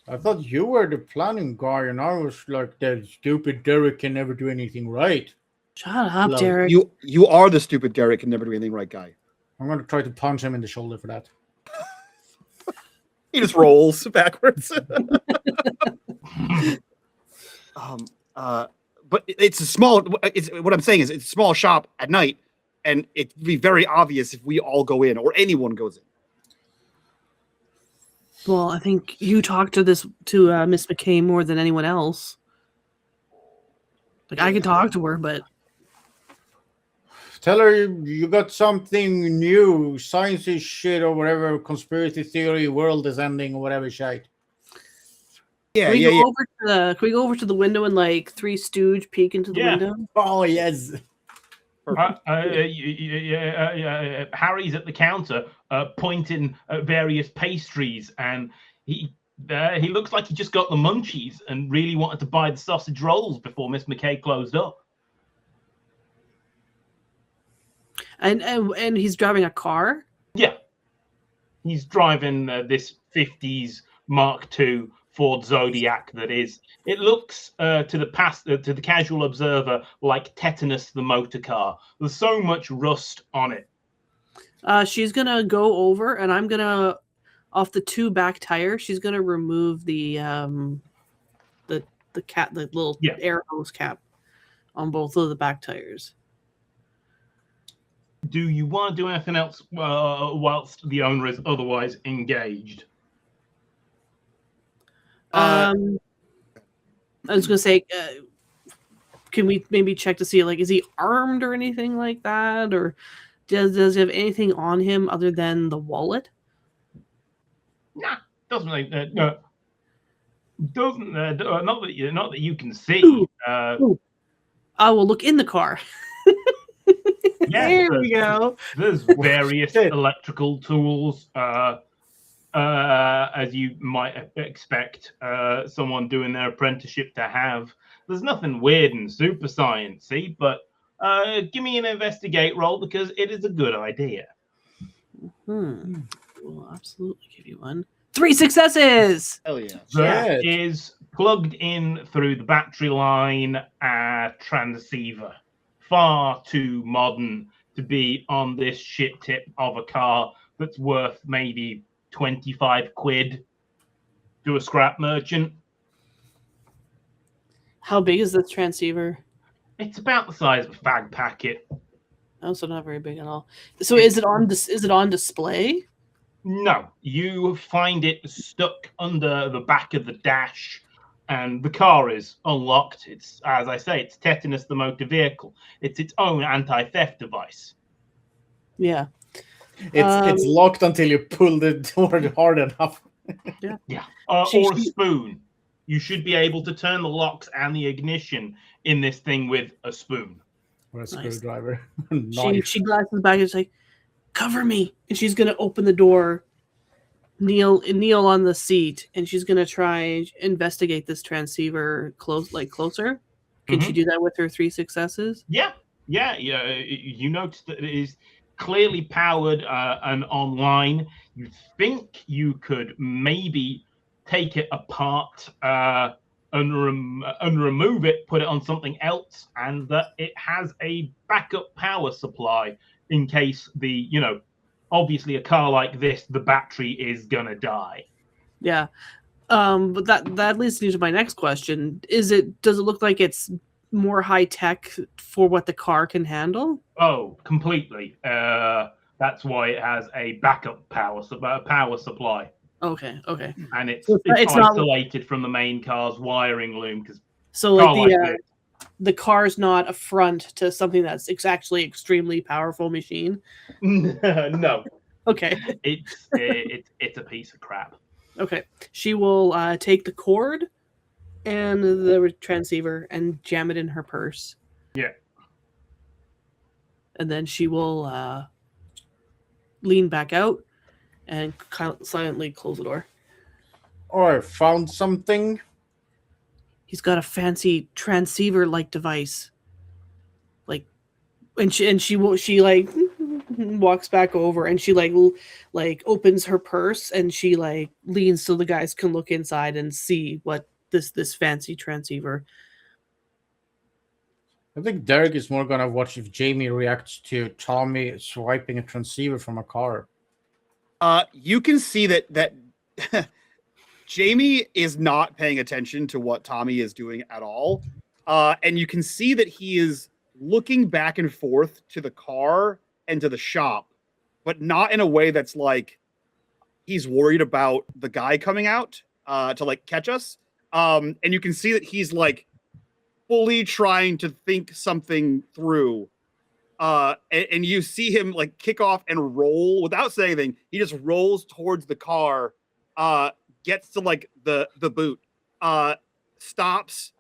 I thought you were the planning guy, and I was like, that stupid Derek can never do anything right. Shut up, Hello. Derek. You are the stupid Derek can never do anything right guy. I'm going to try to punch him in the shoulder for that. He just rolls backwards. But it's a small. What I'm saying is, it's a small shop at night, and it'd be very obvious if we all go in or anyone goes in. Well, I think you talked to Miss McKay more than anyone else. Like, I can talk to her, but Tell her you got something new, sciencey shit or whatever, conspiracy theory, world is ending or whatever shit. Yeah, can we yeah, go yeah. over to can we go over to the window and like Three Stooge peek into the Yeah. window? Oh, yes. Harry's at the counter pointing at various pastries, and he looks like he just got the munchies and really wanted to buy the sausage rolls before Miss McKay closed up. And he's driving a car. Yeah, he's driving this 50s Mark II Ford Zodiac. It looks to the casual observer like Tetanus the motor car. There's so much rust on it. She's gonna go over, and I'm gonna, off the 2 back tires, she's gonna remove the little air hose cap on both of the back tires. Do you want to do anything else whilst the owner is otherwise engaged? I was gonna say, can we maybe check to see, like, is he armed or anything like that, or does he have anything on him other than the wallet? Nah, doesn't really. Doesn't not that you can see. Ooh. I will look in the car. Yeah, there we go. There's various electrical tools, as you might expect someone doing their apprenticeship to have. There's nothing weird and super sciencey, but give me an investigate roll because it is a good idea. We'll absolutely give you one. 3 successes! Hell yeah. That is plugged in through the battery line transceiver. Far too modern to be on this shit tip of a car that's worth maybe 25 quid to a scrap merchant. How big is this transceiver? It's about the size of a fag packet. Oh, so not very big at all. So is it on display? No, you find it stuck under the back of the dash, and the car is unlocked. It's, as I say, it's Tetanus the motor vehicle. It's its own anti-theft device. Yeah. It's locked until you pull the door hard enough. Yeah. Or a spoon. You should be able to turn the locks and the ignition in this thing with a spoon. Or a screwdriver. She glances back and is like, cover me. And she's going to open the door, kneel on the seat, and she's going to try investigate this transceiver closer. Can she do that with her 3 successes? Yeah. You notice that it is clearly powered and online. You think you could maybe take it apart and remove it, put it on something else, and that it has a backup power supply in case obviously a car like this, the battery is gonna die. Yeah. But that leads me to my next question. Does it look like it's more high tech for what the car can handle? Oh, completely. That's why it has a backup power supply. Okay. And it's it's isolated from the main car's wiring loom. So the car's not a front to something that's actually extremely powerful machine? No. Okay. It's a piece of crap. Okay. She will take the cord and the transceiver and jam it in her purse. Yeah. And then she will lean back out and silently close the door. Or found something. He's got a fancy transceiver-like device. She walks back over and she opens her purse and she leans so the guys can look inside and see what this fancy transceiver. I think Derek is more gonna watch if Jamie reacts to Tommy swiping a transceiver from a car. You can see that Jamie is not paying attention to what Tommy is doing at all. And you can see that he is looking back and forth to the car and to the shop, but not in a way that's like he's worried about the guy coming out to catch us. And you can see that he's fully trying to think something through. And you see him kick off and roll without saying anything. He just rolls towards the car, gets to the boot, stops,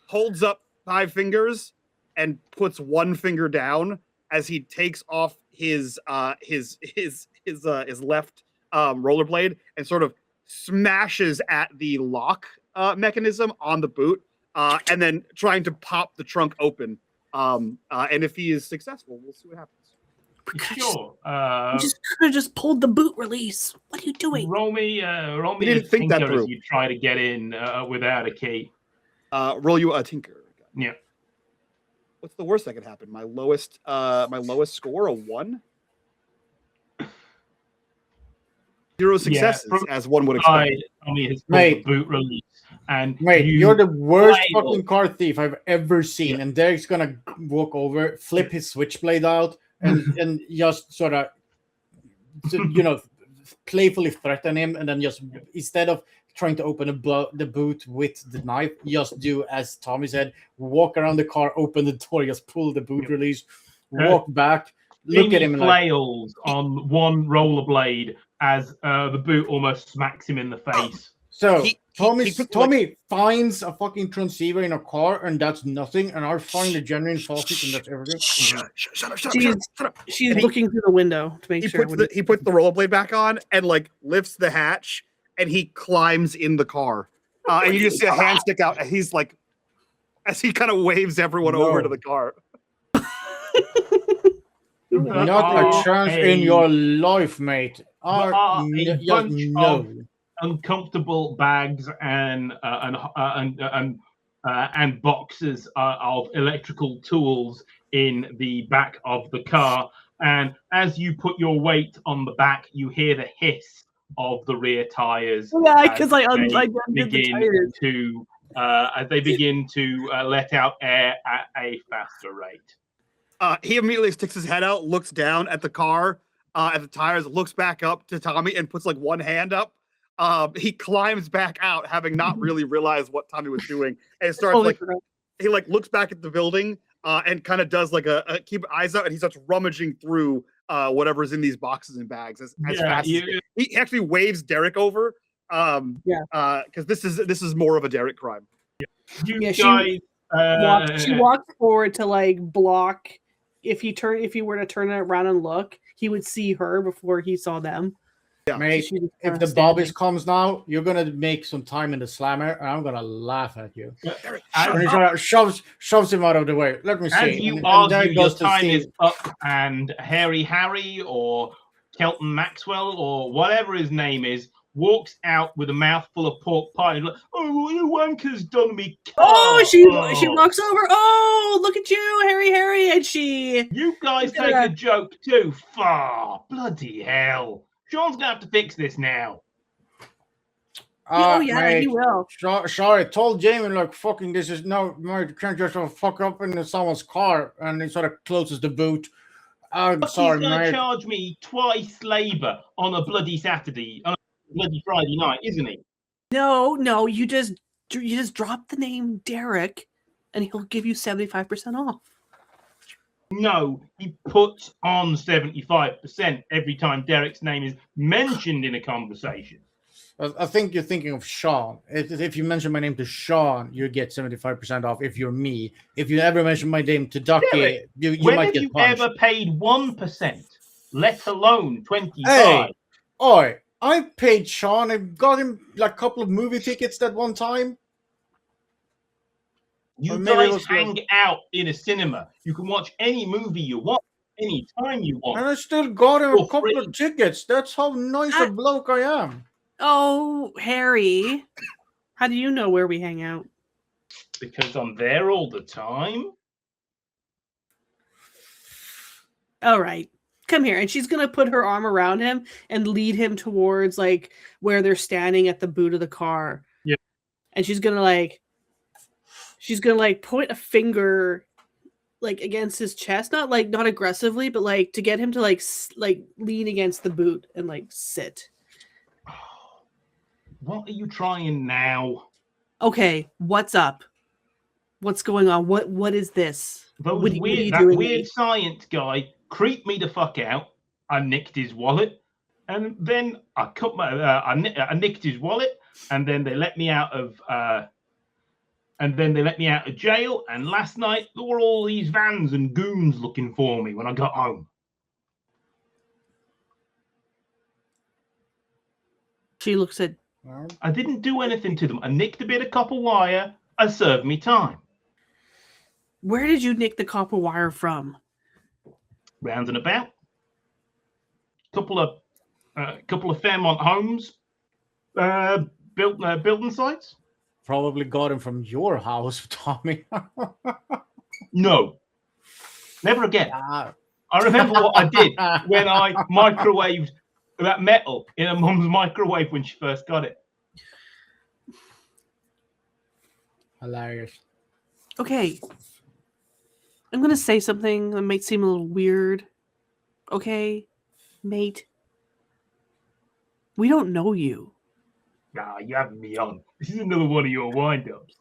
holds up 5 fingers, and puts 1 finger down as he takes off his left rollerblade and sort of smashes at the lock mechanism on the boot, and then trying to pop the trunk open. And if he is successful, we'll see what happens. Sure. You just could have just pulled the boot release. What are you doing? Roll me didn't a think that tinker through. as you try to get in without a key. Roll you a tinker. Yeah. What's the worst that could happen? My lowest score, a 1. 0 successes, as one would expect. Tommy has pulled Mate. the boot release, and Mate, you're the worst fail. fucking car thief I've ever seen. And Derek's gonna walk over, flip his switchblade out, and just sort of, playfully threaten him, and then just instead of trying to open the boot with the knife, just do as Tommy said: walk around the car, open the door, just pull the boot release, walk back, look at him, and flails on one rollerblade as the boot almost smacks him in the face. So He Tommy finds a fucking transceiver in a car, and that's nothing. And I find a genuine faucet, and that's everything. Shut up. She's looking through the window to make He sure. puts the rollerblade back on and like lifts the hatch, and he climbs in the car. And you just see a hand stick out, and he's like, as he kind of waves everyone over to the car. Not a chance in your life, mate. Of uncomfortable bags and boxes of electrical tools in the back of the car, and as you put your weight on the back, you hear the hiss of the rear tires. Yeah, because I undid the begin tires. to as they begin to let out air at a faster rate. He immediately sticks his head out, looks down at the car, at the tires, looks back up to Tommy, and puts like one hand up. He climbs back out, having not really realized what Tommy was doing, and starts he looks back at the building and kind of does like a keep eyes out, and he starts rummaging through whatever's in these boxes and bags as fast. He actually waves Derek over. Because this is more of a Derek crime. You guys. She walked forward to like block. If he were to turn it around and look, he would see her before he saw them. Yeah. Mate, if the Bobbies comes now, you're gonna make some time in the slammer, and I'm gonna laugh at you. And he sort of shoves him out of the way. Let me see. As you argue, your time is up, and Harry or Kelton Maxwell or whatever his name is walks out with a mouthful of pork pie and like, oh, you wanker's done me. She walks over. Oh, look at you, Harry, and she. You guys take a joke too far. Bloody hell. Sean's gonna have to fix this now. Mate, he will. Sorry, told Jamie like fucking this is no, you can't just fuck up in someone's car, and he sort of closes the boot. I'm sorry, he's gonna mate. charge me twice labour on a bloody Saturday, on a bloody Friday night, isn't he? No, you just drop the name Derek, and he'll give you 75% off. No, he puts on 75% every time Derek's name is mentioned in a conversation. I think you're thinking of Sean. If you mention my name to Sean, you get 75% off. If you're me, if you ever mention my name to Ducky, you might get punched. When have you ever paid 1%, let alone 25%? Hey, I paid Sean. I got him like a couple of movie tickets that one time. You guys hang out in a cinema. You can watch any movie you want, any time you want. And I still got him a couple of tickets. That's how nice a bloke I am. Oh, Harry. How do you know where we hang out? Because I'm there all the time. All right. Come here. And she's going to put her arm around him and lead him towards like where they're standing at the boot of the car. Yeah. And she's going to point a finger like against his chest, not aggressively, but like to get him to like lean against the boot and like sit. What are you trying now? Okay, what's up? What's going on? What is this? That weird science guy creeped me the fuck out. I nicked his wallet, and then I I nicked his wallet, and then they let me out of jail. And last night there were all these vans and goons looking for me when I got home. She looks at. I didn't do anything to them. I nicked a bit of copper wire. I served me time. Where did you nick the copper wire from? Round and about. couple of Fairmont homes, building sites. Probably got him from your house, Tommy. No, never again. Ah. I remember what I did when I microwaved that metal in a mum's microwave when she first got it. Hilarious. Okay. I'm going to say something that might seem a little weird. Okay, mate. We don't know you. Nah, you having me on. This is another one of your wind-ups.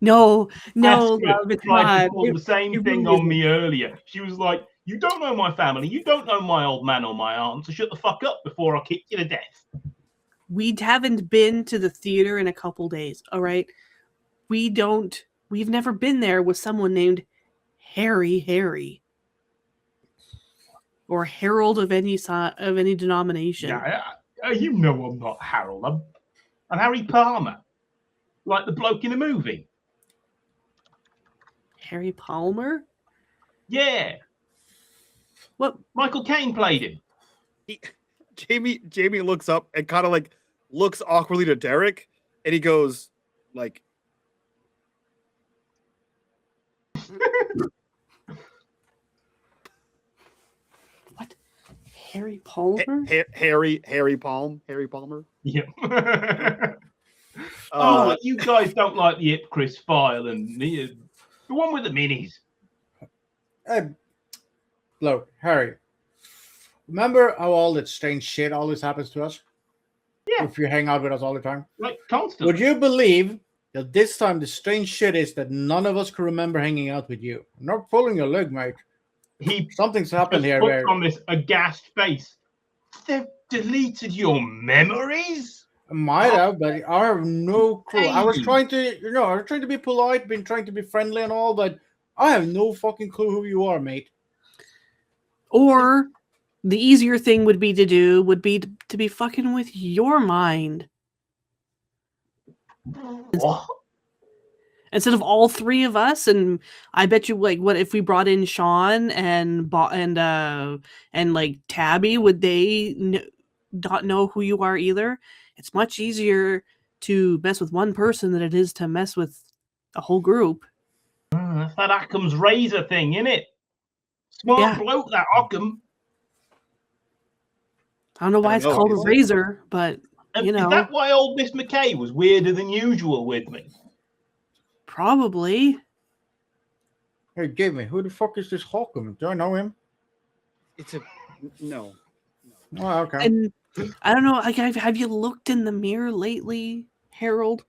No, Astrid love, it's tried to not. pull the same it thing really on me earlier. She was like, you don't know my family. You don't know my old man or my aunt. So shut the fuck up before I kick you to death. We haven't been to the theater in a couple days, all right? We've never been there with someone named Harry. Or Harold of any denomination. Yeah, you know I'm not Harold. I'm Harry Palmer. Like the bloke in the movie. Harry Palmer? Yeah. What? Michael Caine played him. Jamie looks up and kind of like looks awkwardly to Derek, and he goes like, What? Harry Palmer? Harry Palmer. Yeah. Oh, you guys don't like the Ipcris file and the one with the minis. Look, Harry. Remember how all that strange shit always happens to us? Yeah. If you hang out with us all the time? Like, constantly. Would you believe that this time the strange shit is that none of us can remember hanging out with you? I'm not pulling your leg, mate. Something's happened here. Puts on this aghast face. They've deleted your memories? Might have, but I have no clue. I was trying to be polite, been trying to be friendly and all, but I have no fucking clue who you are, mate. Or the easier thing would be to be fucking with your mind. What? Instead of all three of us, and I bet you, like, what if we brought in Sean and like Tabby? Would they not know who you are either? It's much easier to mess with one person than it is to mess with a whole group. That's that Occam's razor thing, innit? Smart bloke, that Occam. I don't know why it's called a razor, but you know. Is that why old Miss McKay was weirder than usual with me? Probably. Hey, Jamie, who the fuck is this Hawkham? Do I know him? No. Oh, okay. And I don't know. Like, have you looked in the mirror lately, Harold?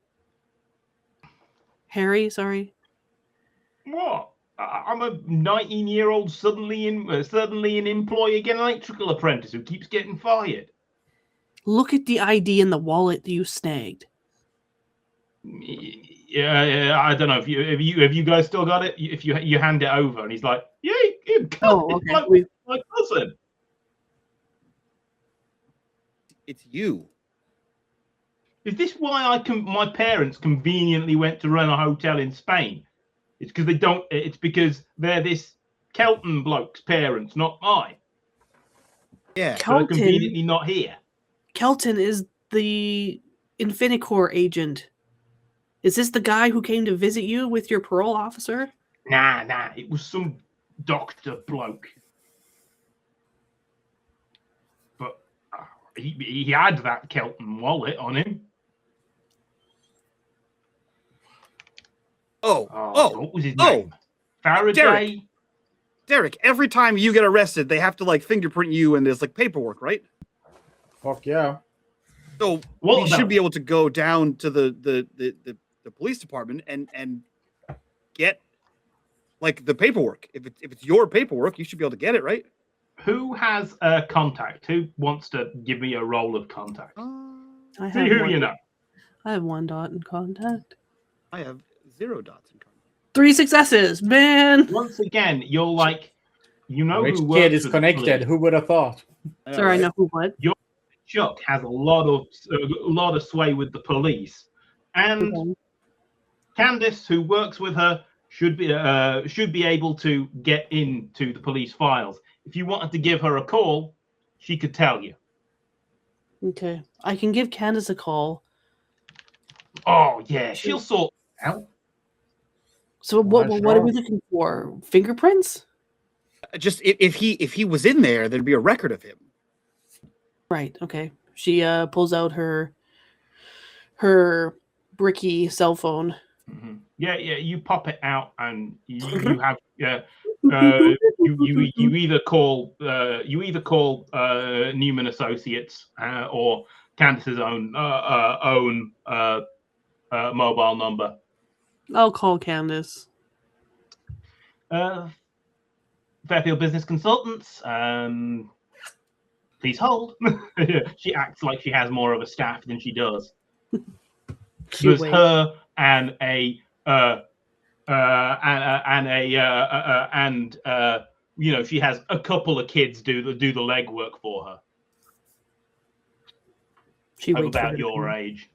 Harry, sorry. What? I'm a 19-year-old suddenly an employee, again, an electrical apprentice who keeps getting fired. Look at the ID in the wallet that you snagged. Yeah, I don't know if you guys still got it. If you hand it over, and he's like, "Yeah, you got it. Okay. My cousin." It's you. Is this why my parents conveniently went to run a hotel in Spain? It's because they don't. It's because they're this Kelton bloke's parents, not mine. Yeah. So they're conveniently not here. Kelton is the Infini-corp agent. Is this the guy who came to visit you with your parole officer? Nah. It was some doctor bloke. But he had that Kelton wallet on him. What was his name? Faraday? Derek, every time you get arrested, they have to like fingerprint you and there's like paperwork, right? Fuck yeah. So we should be able to go down to the police department and get like the paperwork. If it's your paperwork, you should be able to get it, right? Who has a contact? Who wants to give me a roll of contact? See who you know. I have 1 dot in contact. I have 0 dots in contact. 3 successes, man. Once again, you're like, you know, Rich who kid is connected. Who would have thought? Sorry, I know who what. Chuck has a lot of sway with the police, and Candice, who works with her, should be able to get into the police files. If you wanted to give her a call, she could tell you. Okay. I can give Candace a call. Oh yeah, she'll sort it out. So what are sure. we looking for? Fingerprints? Just if he was in there, there'd be a record of him. Right, okay. She pulls out her bricky cell phone. Mm-hmm. Yeah, you pop it out and you have you either call Newman Associates or Candace's own mobile number. I'll call Candace. Fairfield Business Consultants. Please hold. She acts like she has more of a staff than she does. There's her and a she has a couple of kids do the legwork for her. She of about your age.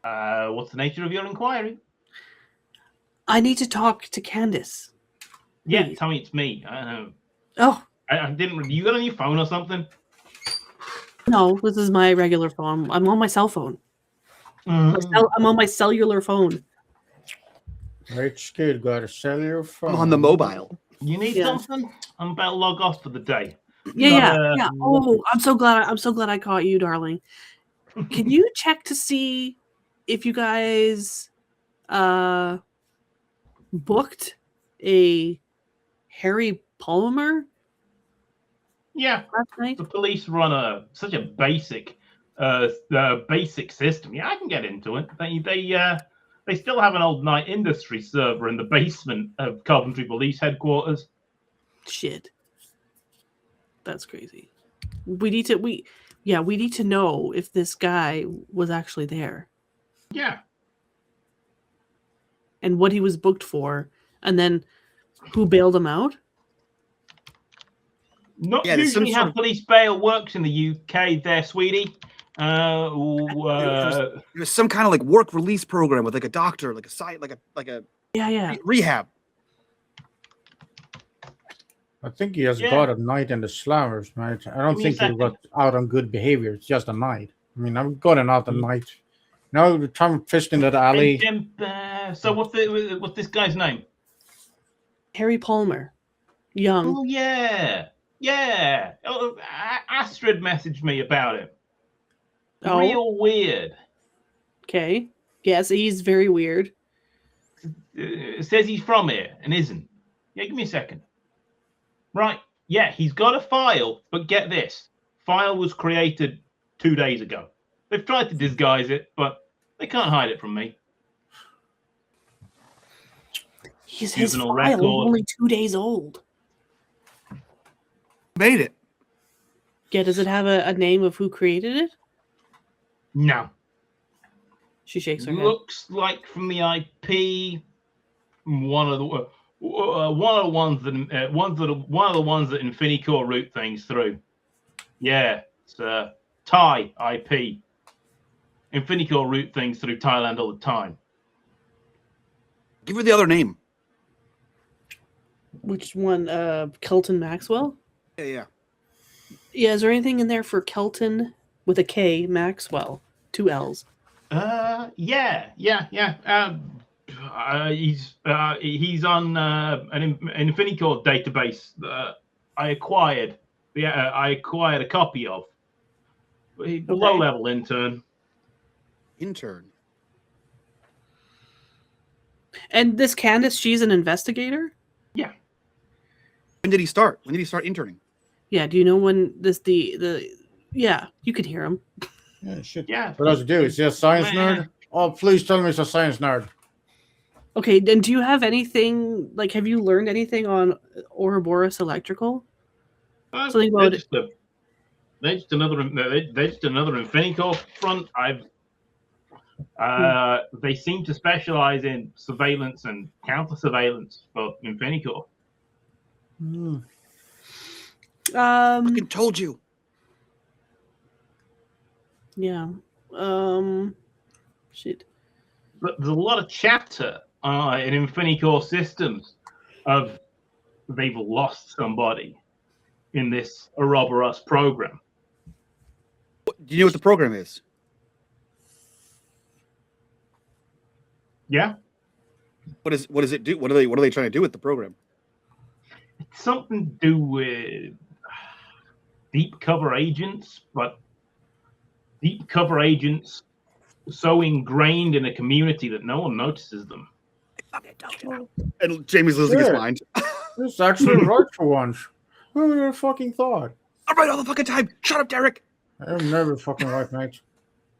What's the nature of your inquiry? I need to talk to Candace. Yeah, Please. tell me it's me. Oh. I didn't. You got a new phone or something? No, this is my regular phone. I'm on my cell phone. I'm on my cellular phone. Rich kid got a cellular phone. I'm on the mobile. You need something? I'm about to log off for the day. Yeah. Oh, I'm so glad I caught you, darling. Can you check to see if you guys booked a Harry Palmer? Yeah, the police run such a basic system. Yeah, I can get into it. They still have an old Night Industry server in the basement of Coventry Police Headquarters. Shit, that's crazy. We need to know if this guy was actually there. Yeah, and what he was booked for, and then who bailed him out. Not usually how police bail works in the UK there, sweetie. There was some kind of like work release program with like a doctor, like a site, like a rehab. I think he has got a night in the slammers, mate. I don't think he got out on good behavior. It's just a night. I mean, I've gotten out a night. No, the time fished into the alley. Hey, so what's this guy's name? Harry Palmer, young. Oh yeah. Oh, Astrid messaged me about it. Oh. Real weird. Okay. Yes, he's very weird. Says he's from here and isn't. Yeah, give me a second. Right. Yeah, he's got a file, but get this. File was created 2 days ago. They've tried to disguise it, but they can't hide it from me. His file is only 2 days old. Made it. Yeah, does it have a name of who created it? No. She shakes her head. Looks like from the IP, one of the ones that Infini-corp route things through. Yeah, it's Thai IP. Infini-corp route things through Thailand all the time. Give her the other name. Which one? Kelton Maxwell? Yeah. Yeah, is there anything in there for Kelton with a K Maxwell? 2 L's. Yeah. He's on an Infini-corp database that I acquired. I acquired a copy of. Low-level intern. And this Candace, she's an investigator? Yeah. When did he start? When did he start interning? Yeah, do you know when yeah, you could hear him. Yeah, shit. Yeah. What does he do? Is he a science nerd? Oh, please tell me he's a science nerd. Okay, then do you have anything, like, have you learned anything on Ouroboros Electrical? Something about it. They're just another Infini-corp front. They seem to specialize in surveillance and counter surveillance for Infini-corp. Fucking told you. Yeah. Shit. But there's a lot of chatter in Infini-corp systems of they've lost somebody in this Ouroboros program. Do you know what the program is? Yeah, What does it do? What are they trying to do with the program? it's something to do with deep cover agents, but deep cover agents so ingrained in a community that no one notices them. And Jamie's losing his mind. This is actually right for once. Who would have fucking thought? I'm right all the fucking time. Shut up, Derek. I'm never fucking right, mate.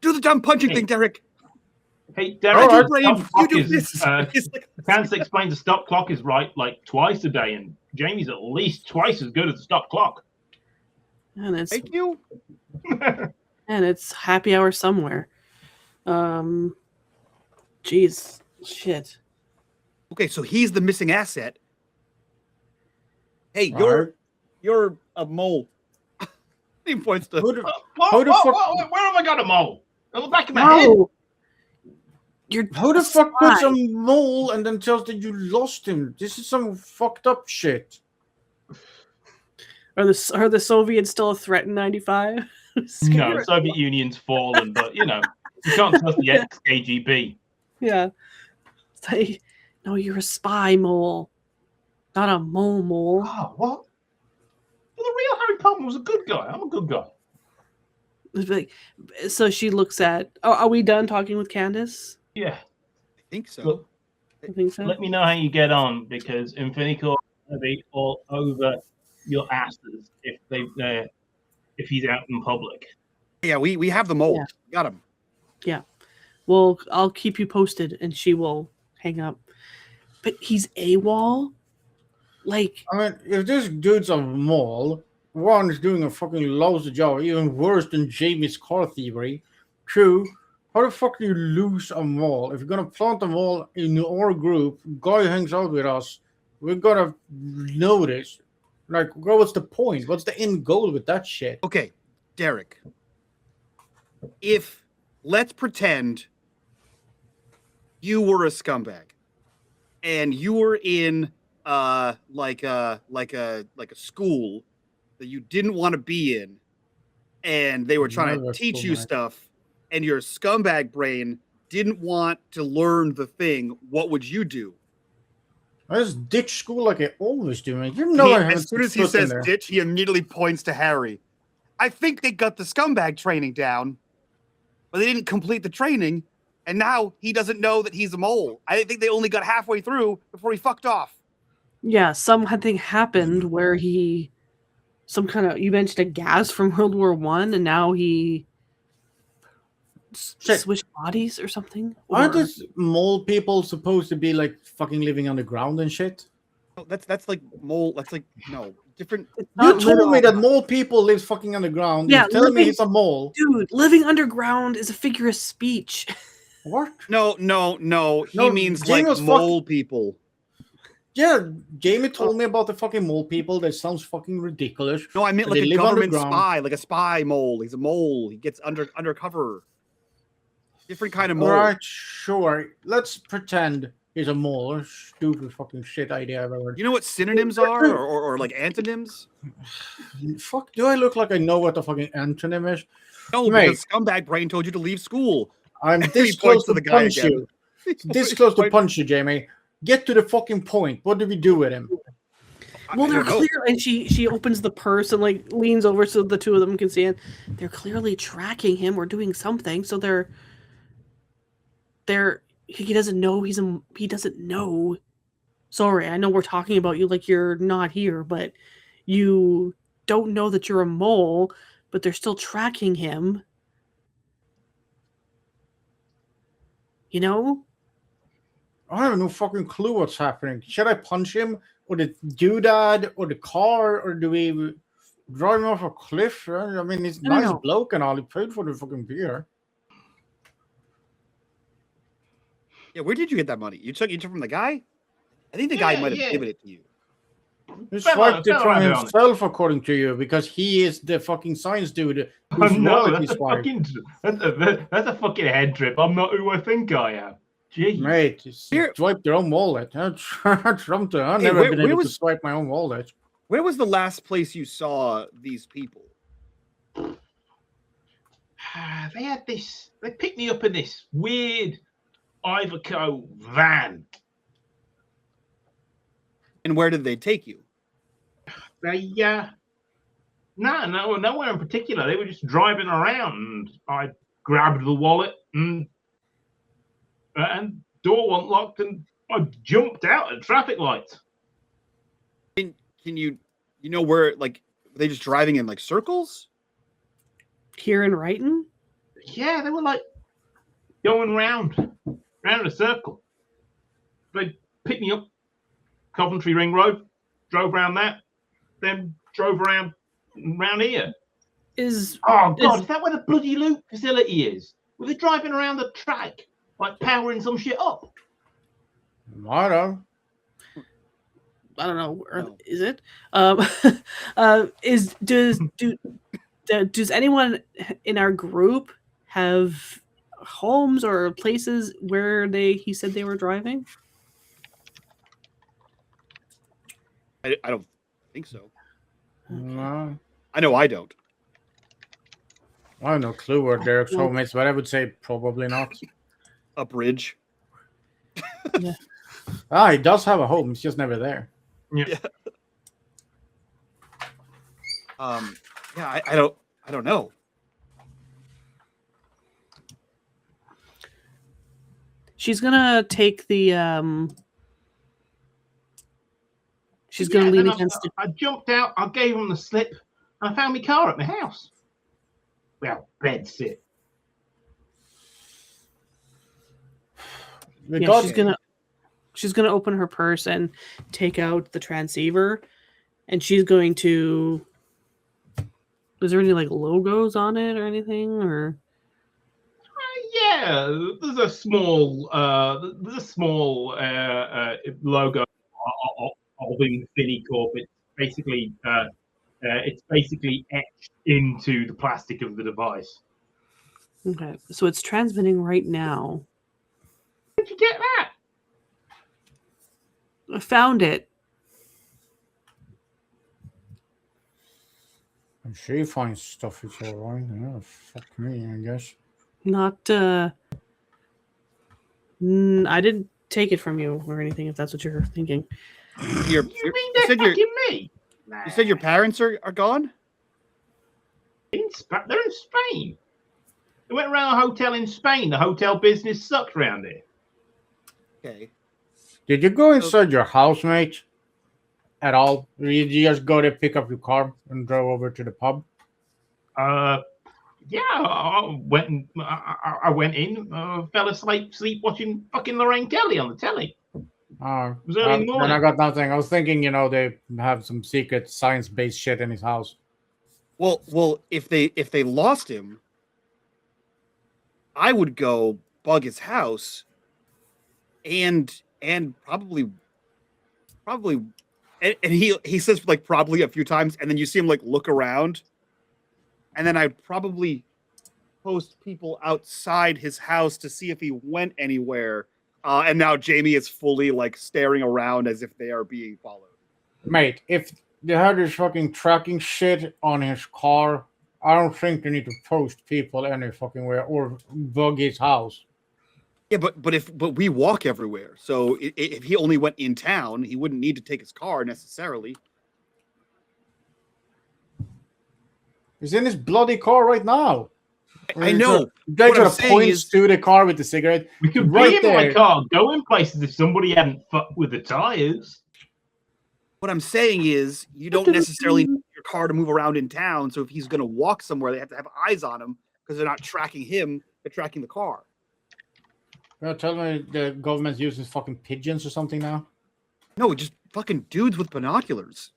Do the dumb punching thing, Derek. Hey, Derek, All right, you do this. Can't explain the stop clock is right like twice a day, and Jamie's at least twice as good as the stop clock. And it's Thank you. and it's happy hour somewhere. Jeez, shit. Okay, so he's the missing asset. Hey, Alright. you're a mole. He points to. Who the- Where the fuck- have I got a mole? On the back of my head. No, you're Who the a fuck puts spy. a mole and then tells that you lost him? This is some fucked up shit. Are the Soviets still a threat in '95? No, Soviet Union's fallen, but you can't trust the ex-KGB. Yeah. It's like, no, you're a spy mole, not a mole. Oh, what? Well, the real Harry Potter was a good guy. I'm a good guy. It's like- So she looks at. Oh, are we done talking with Candace? Yeah. I think so. Look, I think so. let me know how you get on, because Infini-corp will be all over your asses if he's out in public. Yeah, we have the mole. Yeah. Got him. Well, I'll keep you posted, and she will hang up. But he's AWOL. Like, I mean, if this dude's a mole, one is doing a fucking lousy job, even worse than Jamie's car thievery. Two, how the fuck do you lose a mole? If you're gonna plant a mole in our group, guy hangs out with us, we're gonna know this. Like, what's the point? What's the end goal with that shit? Okay, Derek. Let's pretend you were a scumbag, and you were in like a school that you didn't want to be in, and they were trying Never to teach you scumbag. stuff, and your scumbag brain didn't want to learn the thing. What would you do? I just ditch school like I always do, man. You know I haven't As soon as he put in says there. ditch, he immediately points to Harry. I think they got the scumbag training down, but they didn't complete the training, and now he doesn't know that he's a mole. I think they only got halfway through before he fucked off. yeah, something happened where you mentioned a gas from World War One, and now he Shit. switched bodies or something. Aren't Or- these mole people supposed to be like fucking living underground and shit? No, that's like mole. That's like no different. It's You not told me literal. that mole people live fucking underground. Yeah, You're telling me living- he's a mole. Dude, living underground is a figure of speech. What? No. He No, means Jamie like was mole people. Yeah, Jamie told me about the fucking mole people. That sounds fucking ridiculous. No, I meant But like they a live government underground. spy, like a spy mole. He's a mole. He gets undercover. Different kind of mole. All right, sure. Let's pretend he's a mole. Stupid fucking shit idea I've ever heard. You know what synonyms are, or like antonyms? Fuck, do I look like I know what the fucking antonym is? No, Mate. because scumbag brain told you to leave school. I'm He this points close to to the guy punch again. you. This close to punch you, Jamie. Get to the fucking point. What do we do with him? Well, I they're don't know. clear, and she opens the purse and like leans over so the two of them can see it. They're clearly tracking him or doing something. So he doesn't know he doesn't know. Sorry, I know we're talking about you like you're not here, but you don't know that you're a mole, but they're still tracking him. You know? I have no fucking clue what's happening. Should I punch him, or the doodad, or the car, or do we drive him off a cliff? I mean, he's a I don't nice know. bloke and all. He paid for the fucking beer. Yeah, where did you get that money? You took from the guy? I think the guy Yeah, might have yeah. given it to you. He Fella- swiped it fella from around it. himself, according to you, because he is the fucking science dude. Oh, whose no, wallet he that's a swiped. fucking head trip. I'm not who I think I am. Jeez. Mate, you Here- swipe your own wallet. That's something. I've Hey, never where been able to was- swipe my own wallet. Where was the last place you saw these people? They had this. They picked me up in this weird Ivoco van. And where did they take you? They nowhere in particular. They were just driving around, and I grabbed the wallet, and door wasn't locked, and I jumped out at traffic lights. Can you know where, like, were they just driving in like circles? Here in Wrighton? Yeah, they were like going round a circle. They picked me up Coventry Ring Road, drove around that, then drove around here. Oh God, is that where the bloody loop facility is? Were they driving around the track, like powering some shit up? I don't. I don't know. No. Is it? Does anyone in our group have homes or places where he said they were driving? I don't think so. No. I know I don't. I have no clue where Derek's home is, but I would say probably not. A bridge. He does have a home. It's just never there. Yeah. I don't know. She's gonna take the she's gonna lean then against it. I jumped out, I gave them the slip, and I found my car at my house. Well, bed sit. Yeah, she's gonna open her purse and take out the transceiver, and she's going to. Is there any like logos on it or anything, or? Yeah, there's a small logo of Infini-corp. It's basically etched into the plastic of the device. Okay, so it's transmitting right now. Where'd you get that? I found it. I'm sure you find stuff it's alright. Yeah, fuck me, I guess. Not. I didn't take it from you or anything. If that's what you're thinking. You mean they're fucking me? You said your parents are gone? They're in Spain. They went around a hotel in Spain. The hotel business sucks around here. Okay. Did you go inside your house, mate? At all? Or did you just go to pick up your car and drove over to the pub? Yeah, I went in, fell asleep watching fucking Lorraine Kelly on the telly. It was early in the morning. Then I got nothing. I was thinking, they have some secret science-based shit in his house. Well, if they lost him, I would go bug his house, and probably, and he says like probably a few times, and then you see him like look around, and then I'd probably post people outside his house to see if he went anywhere. And now Jamie is fully like staring around as if they are being followed. Mate, if they had this fucking tracking shit on his car, I don't think they need to post people any fucking where or bug his house. Yeah, but we walk everywhere, so if he only went in town, he wouldn't need to take his car necessarily. He's in his bloody car right now. I know. They What I'm just saying points is- to the car with the cigarette. We could Right be in there. my car going places if somebody hadn't fucked with the tires. What I'm saying is, you don't necessarily need your car to move around in town. So if he's going to walk somewhere, they have to have eyes on him because they're not tracking him; they're tracking the car. Tell me the government uses fucking pigeons or something now. No, just fucking dudes with binoculars.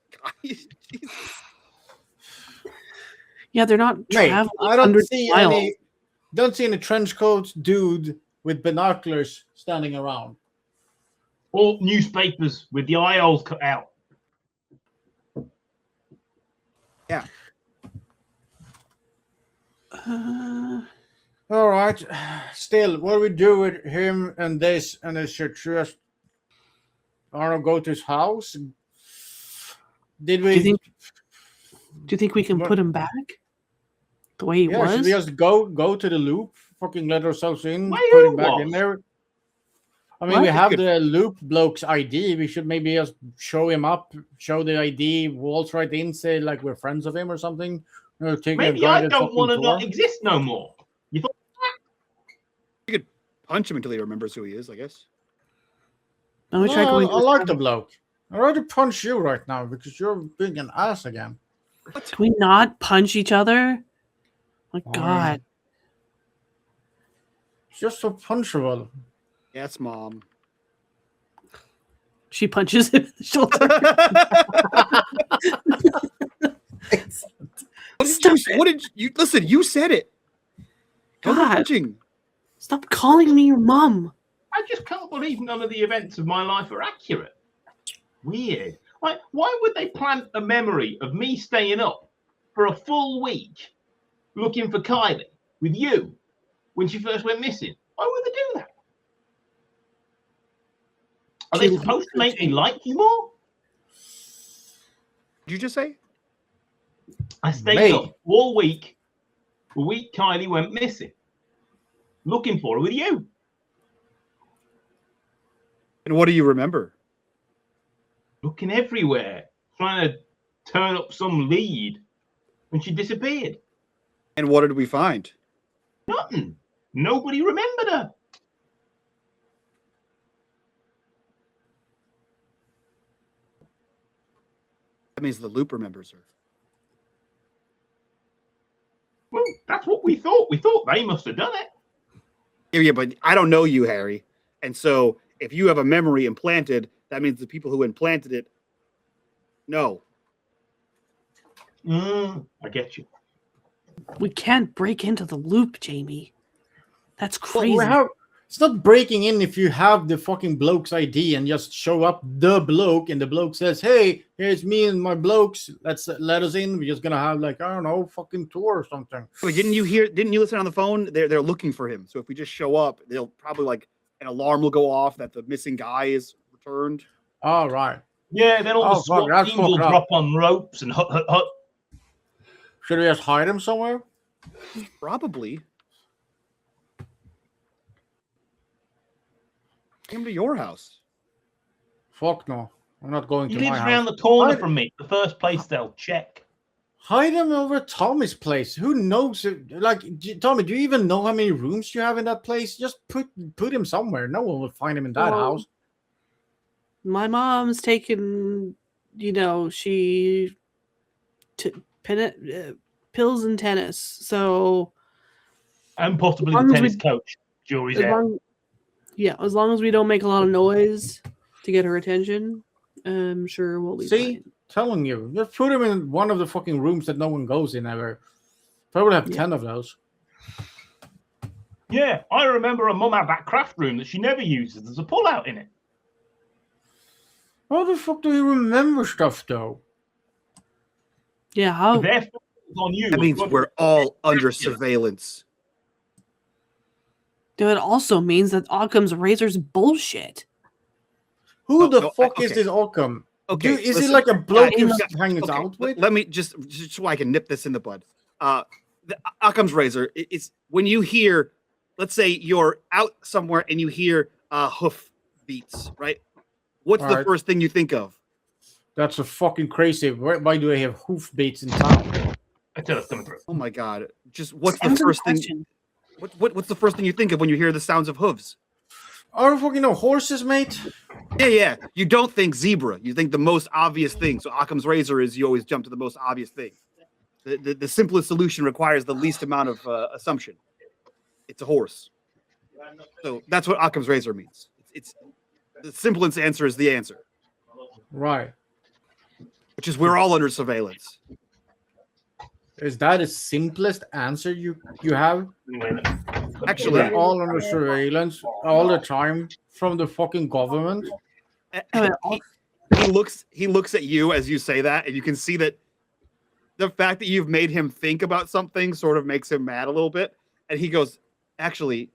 Yeah, they're not Mate, traveling. I don't 100 see miles. any trench coat dude with binoculars standing around. Or newspapers with the eye holes cut out. Yeah. All right. Still, what do we do with him and this? And it should just, I don't know, go to his house? Did we? Do you think we can put him back the way he Should was? we just go to the loop? Fucking let ourselves in, Why put you him back was? in there. I mean, What? we have the loop bloke's ID. We should maybe just show him up, show the ID, waltz right in, say like we're friends of him or something. Take a Maybe I guided don't fucking want to tour. not exist no more. You thought You could punch him until he remembers who he is, I guess. Let me try going. I like the bloke. I'd rather punch you right now because you're being an ass again. Can we not punch each other? My Fine. God. It's just so punchable. Yes, Mom. She punches him in the shoulder. What did you listen? You said it. Go God. punching. Stop calling me your mom. I just can't believe none of the events of my life are accurate. Weird. Like, why would they plant a memory of me staying up for a full week looking for Kylie with you when she first went missing? Why would they do that? Are they supposed to make me like you more? Did you just say? I stayed Mate. up all week the week Kylie went missing, looking for her with you. And what do you remember? Looking everywhere, trying to turn up some lead when she disappeared. And what did we find? Nothing. Nobody remembered her. That means the loop remembers her. Well, that's what we thought. We thought they must have done it. Yeah, but I don't know you, Harry. And so if you have a memory implanted, that means the people who implanted it know. I get you. We can't break into the loop, Jamie. That's Well, crazy. it's not breaking in if you have the fucking bloke's ID and just show up the bloke and the bloke says, "Hey, here's me and my blokes. Let us in. We're just gonna have like, I don't know, fucking tour or something." Wait, didn't you listen on the phone? They're looking for him. So if we just show up, they'll probably like an alarm will go off that the missing guy is returned. All right. Yeah, then all the Oh, fuck, SWAT that's teams will fucked up. drop on ropes and hut. Should we just hide him somewhere? Probably. Take him to your house. Fuck no. I'm not going He to my lives house. around the corner Hide- from me. The first place they'll check. Hide him over at Tommy's place. Who knows? Like, Tommy, do you even know how many rooms you have in that place? Just put him somewhere. No one will find him in that Well, house. My mom's taken, she pills and tennis. So And possibly As long the as tennis we- coach. Jury's as out. long as we don't make a lot of noise to get her attention, I'm sure we'll be See? fine. Telling you. Just put him in one of the fucking rooms that no one goes in ever. Probably have Yeah. 10 of those. Yeah, I remember her mum had that craft room that she never uses. There's a pull-out in it. How the fuck do you remember stuff, though? Yeah, how? Their focus on you. That means was- we're all under surveillance. Dude, it also means that Occam's razor's bullshit. Who No, the no, fuck is okay. this Occam? Okay, Is he listen. like a bloke Yeah, who's yeah, hanging okay, out with? Let me just so I can nip this in the bud. The Occam's razor is when you hear, let's say you're out somewhere and you hear hoof beats, right? What's the Alright. first thing you think of? That's a fucking crazy. Why do they have hoof beats in town? Until it's coming through. Oh my god! Just what's the Answer first thing? question. What's the first thing you think of when you hear the sounds of hooves? I don't fucking know. Horses, mate? Yeah. You don't think zebra. You think the most obvious thing. So Occam's razor is you always jump to the most obvious thing. The simplest solution requires the least amount of assumption. It's a horse. So that's what Occam's razor means. It's the simplest answer is the answer, Right. which is we're all under surveillance. Is that the simplest answer you have? Actually, We're all under surveillance all the time from the fucking government? he looks at you as you say that, and you can see that the fact that you've made him think about something sort of makes him mad a little bit. And he goes, Actually,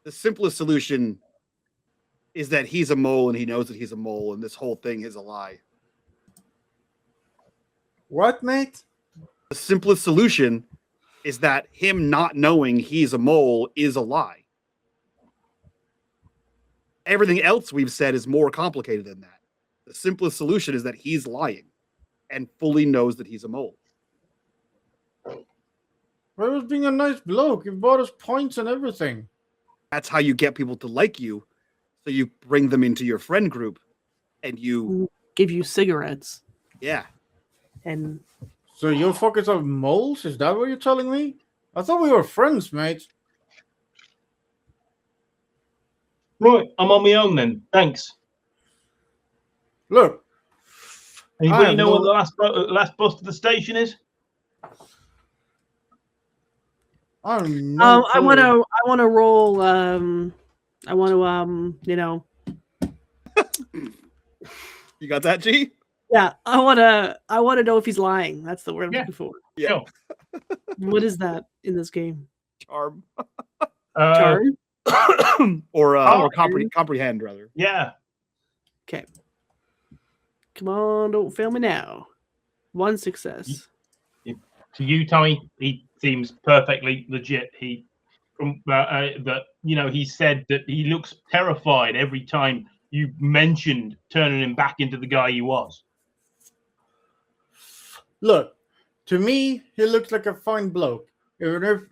the simplest solution is that he's a mole and he knows that he's a mole, and this whole thing is a lie. What, mate? The simplest solution is that him not knowing he's a mole is a lie. Everything else we've said is more complicated than that. The simplest solution is that he's lying and fully knows that he's a mole. Well, he was being a nice bloke. He bought us points and everything. That's how you get people to like you. So you bring them into your friend group and you... Give you cigarettes. Yeah. And So you fuckers are moles? Is that what you're telling me? I thought we were friends, mate. Right, I'm on my own then. Thanks. Look, Anybody know what the last bus to the station is? I don't I know. want to roll. I want to you know. You got that, G? Yeah, I want to know if he's lying. That's the word I'm Yeah. looking for. Yeah. Sure. What is that in this game? Charm. Charm? or comprehend, rather. Yeah. Okay. Come on, don't fail me now. One success. To you, Tommy, he seems perfectly legit. He, from that, you know, he said that he looks terrified every time you mentioned turning him back into the guy he was. Look, to me, he looks like a fine bloke. If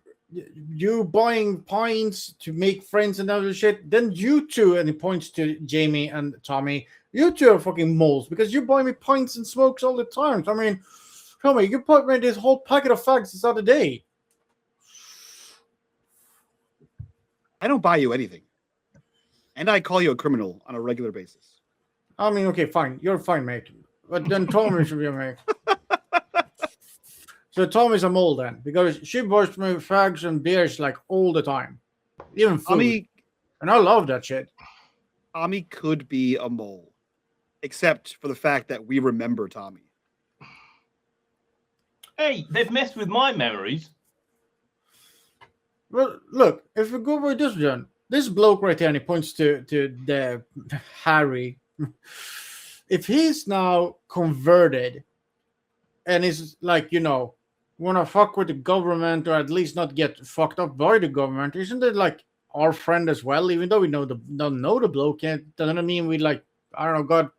you buying pints to make friends and other shit, then you two, and he points to Jamie and Tommy, you two are fucking moles because you buy me pints and smokes all the time. So, I mean, tell me, you put me this whole packet of fags this other day. I don't buy you anything. And I call you a criminal on a regular basis. I mean, okay, fine. You're fine, mate. But then Tommy should be a mate. So Tommy's a mole then, because she buys me fags and beers like all the time. Even food. Tommy, And I love that shit. Tommy could be a mole, except for the fact that we remember Tommy. Hey, they've messed with my memories. Well, look, if we go by this then, this bloke right here, and he points to the Harry. If he's now converted and is like, you know, wanna fuck with the government or at least not get fucked up by the government, isn't it like our friend as well? Even though we don't know the bloke yet, doesn't mean we like, I don't know, God,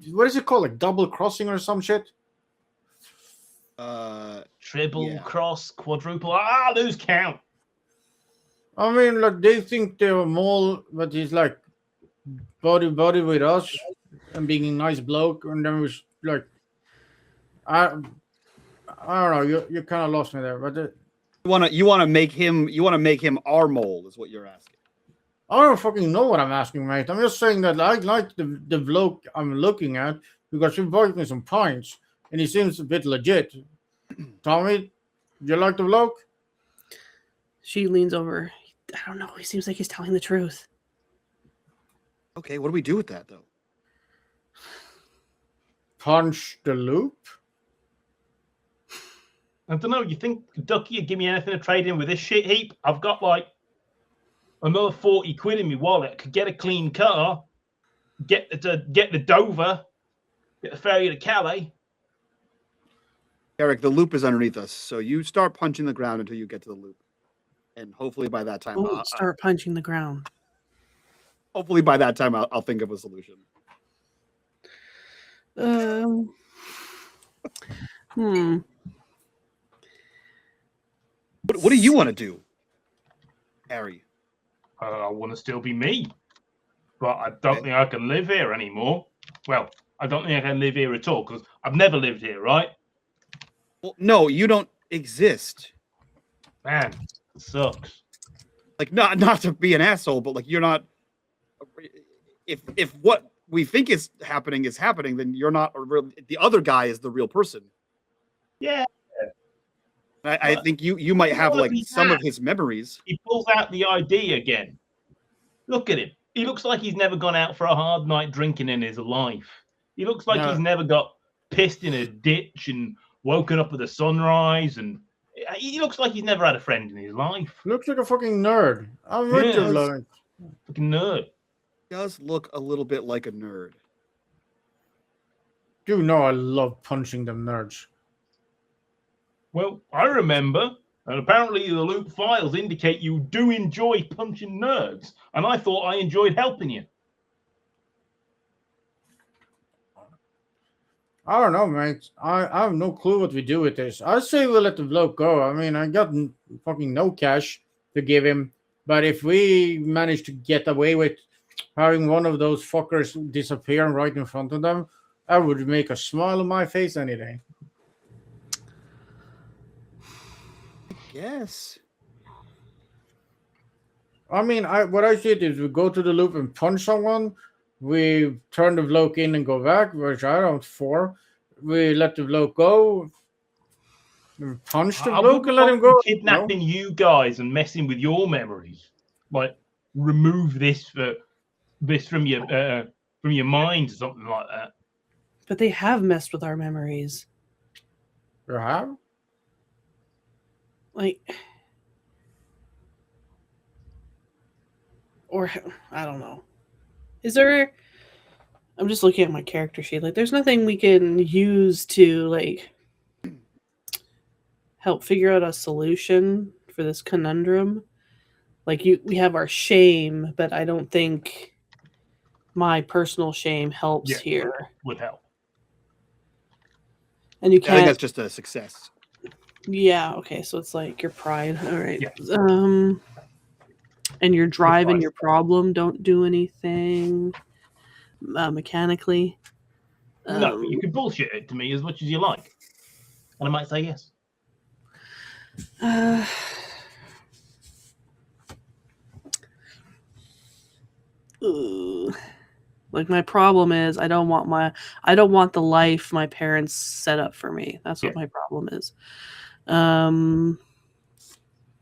what is it called? Like double crossing or some shit? Triple, Yeah. cross, quadruple. Lose count. I mean, like they think they're a mole, but he's like body with us and being a nice bloke, and then was like, I don't know. You kind of lost me there, but You want to make him our mole is what you're asking. I don't fucking know what I'm asking, mate. I'm just saying that I like the bloke I'm looking at because he bought me some pints and he seems a bit legit. Tommy, do you like the bloke? She leans over. I don't know. He seems like he's telling the truth. Okay, what do we do with that though? Punch the loop? I don't know. You think Ducky would give me anything to trade in with this shit heap? I've got like another 40 quid in my wallet. I could get a clean car, get the Dover, get the ferry to Calais. Eric, the loop is underneath us, so you start punching the ground until you get to the loop, and hopefully by that time, Start punching the ground. I'll think of a solution. What do you want to do, Harry? I want to still be me, but I don't think I can live here anymore. Well, I don't think I can live here at all because I've never lived here, right? Well, no, you don't exist. Man, it sucks. Like, not to be an asshole, but like you're not. If what we think is happening, then you're not. The other guy is the real person. Yeah. I think you might have like some of his memories. He pulls out the ID again. Look at him. He looks like he's never gone out for a hard night drinking in his life. He looks like he's never got pissed in a ditch and woken up with a sunrise. And He looks like he's never had a friend in his life. Looks like a fucking nerd. I'm with you, Yeah. like. Fucking nerd. Does look a little bit like a nerd. You know I love punching them nerds. Well, I remember, and apparently the loot files indicate you do enjoy punching nerds, and I thought I enjoyed helping you. I don't know, mate. I have no clue what we do with this. I say we let the bloke go. I mean, I got fucking no cash to give him. But if we manage to get away with having one of those fuckers disappear right in front of them, I would make a smile on my face any day. Yes. I mean, what I did is we go to the loop and punch someone. We turn the bloke in and go back, which I don't for. We let the bloke go. We punch the bloke and let him go. Kidnapping you guys and messing with your memories. Like, remove this from your mind or something like that. But they have messed with our memories. You have? Like, or I don't know. Is there? I'm just looking at my character sheet. Like, there's nothing we can use to like help figure out a solution for this conundrum. Like, we have our shame, but I don't think my personal shame helps here. Would help. And you I think can't. that's just a success. Yeah. Okay. So it's like your pride. All right. Yeah. And your drive and your problem don't do anything mechanically. No, you can bullshit it to me as much as you like, and I might say yes. Like, my problem is I don't want the life my parents set up for me. That's what my problem is.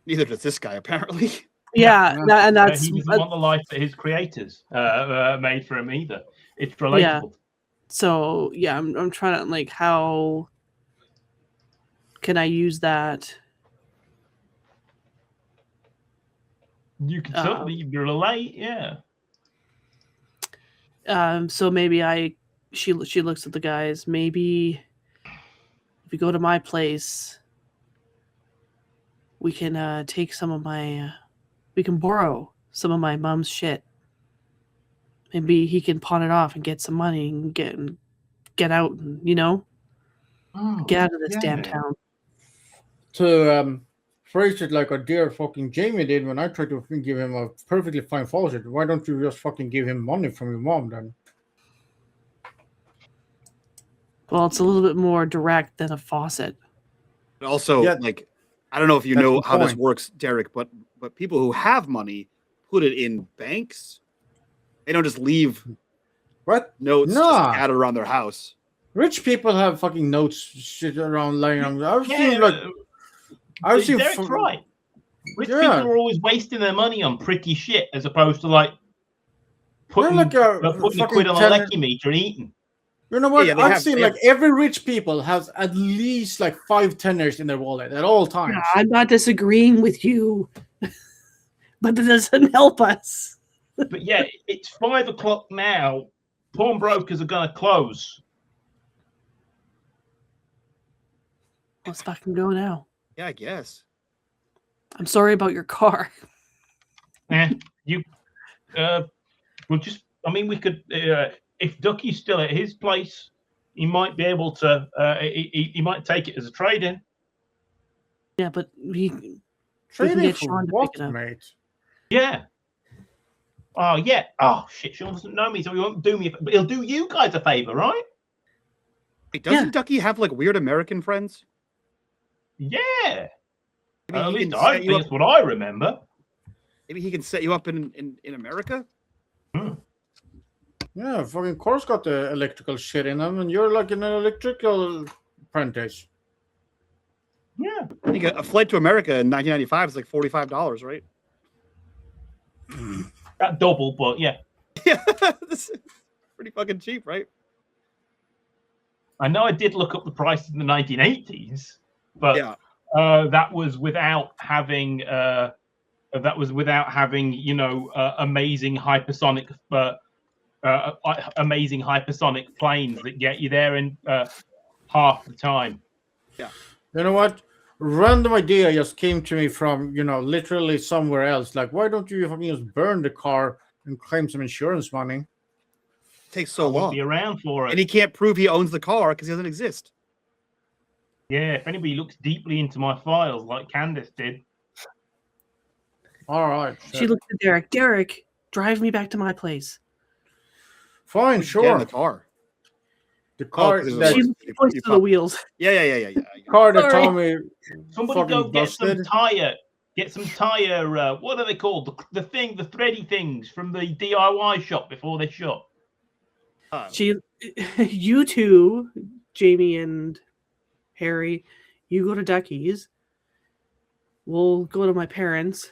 Neither does this guy, apparently. Yeah, and that's He doesn't want the life that his creators made for him either. It's relatable. Yeah. So yeah, I'm trying to, like, how can I use that? You can certainly relate, yeah. So maybe she looks at the guys. Maybe if we go to my place, we can take some of my. We can borrow some of my mom's shit. Maybe he can pawn it off and get some money and get out and, get out of this damn town. To phrase it like a dear fucking Jamie did when I tried to give him a perfectly fine faucet, why don't you just fucking give him money from your mom then? Well, it's a little bit more direct than a faucet. Also, like, I don't know if you know how this works, Derek, but people who have money put it in banks. They don't just leave notes just scattered around their house. Rich people have fucking notes shit around laying on. Derek's right. Rich people are always wasting their money on pretty shit as opposed to like putting a quid on a lecky meter and eating. You know what? I've seen like every rich people has at least like 5 tenors in their wallet at all times. No, I'm not disagreeing with you, but that doesn't help us. But yeah, it's 5 o'clock now. Pawnbrokers are gonna close. Let's fucking go now. Yeah, I guess. I'm sorry about your car. We'll just. I mean, we could. If Ducky's still at his place, he might be able to. He might take it as a trade-in. Yeah, but we can Trade-in get for Sean to what, pick it up. mate? Yeah. Oh yeah. Oh shit. Sean doesn't know me, so he won't do me. But he'll do you guys a favor, right? Hey, doesn't Ducky have like weird American friends? Yeah. Maybe At least I think that's what I remember. Maybe he can set you up in America. Yeah, fucking course got the electrical shit in them, and you're like an electrical apprentice. Yeah. I think a flight to America in 1995 is like $45, right? That double, but yeah. Yeah, this is pretty fucking cheap, right? I know I did look up the price in the 1980s, but that was without having amazing hypersonic planes that get you there in half the time. Yeah. You know what? Random idea just came to me from, literally somewhere else. Like, why don't you just burn the car and claim some insurance money? Takes I so won't long. be around for it. And he can't prove he owns the car because he doesn't exist. Yeah, if anybody looks deeply into my files like Candace did. All right. She looked at Derek. Derek, drive me back to my place. Fine, Get in sure. the car. The car there's a that She points you to the wheels. Yeah. car that Sorry. Tommy Somebody go fucking get some busted. tire. Get some tire. What are they called? The thready things from the DIY shop before they shut. You two, Jamie and Harry, you go to Ducky's. We'll go to my parents.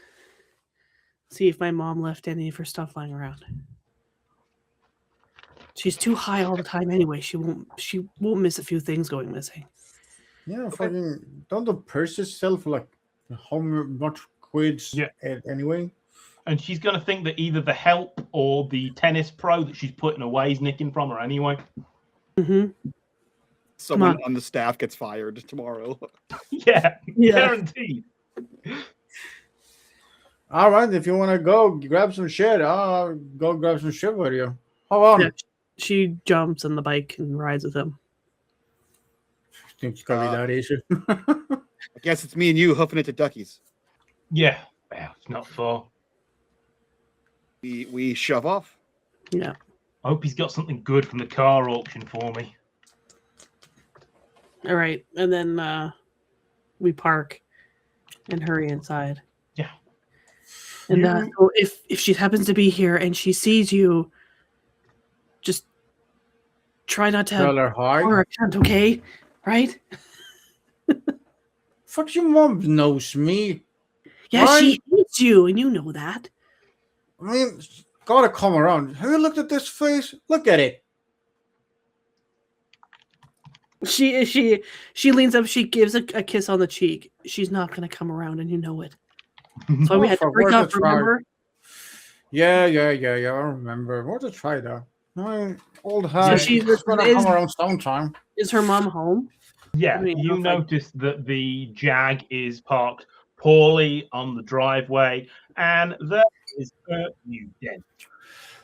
See if my mom left any of her stuff lying around. She's too high all the time anyway. She won't miss a few things going missing. Yeah, fucking don't the purses sell for like how much quids anyway? And she's gonna think that either the help or the tennis pro that she's putting away is nicking from her anyway. Mm-hmm. Someone on the staff gets fired tomorrow. Yeah, guaranteed. All right, if you want to go grab some shit, I'll go grab some shit with you. Hold on. Yeah, she jumps on the bike and rides with him. Think it's gonna be that easy. I guess it's me and you hoofing it to Ducky's. Yeah, well, it's not far. We shove off. Yeah. I hope he's got something good from the car auction for me. All right, and then we park and hurry inside. Yeah. And so if she happens to be here and she sees you, just try not to Tell her hi. or accent, okay? Right? Fuck, your mom knows me. Yeah, Right? she hates you, and you know that. I mean, gotta come around. Have you looked at this face? Look at it. She leans up, she gives a kiss on the cheek. She's not gonna come around, and you know it. So we had to For break worth up, a try. remember? Yeah. I remember. What a try though. My old hat. she's She's gonna is- come around sometime. Is her mom home? Yeah, I mean, you looks like- noticed that the Jag is parked poorly on the driveway, and there is a new dent.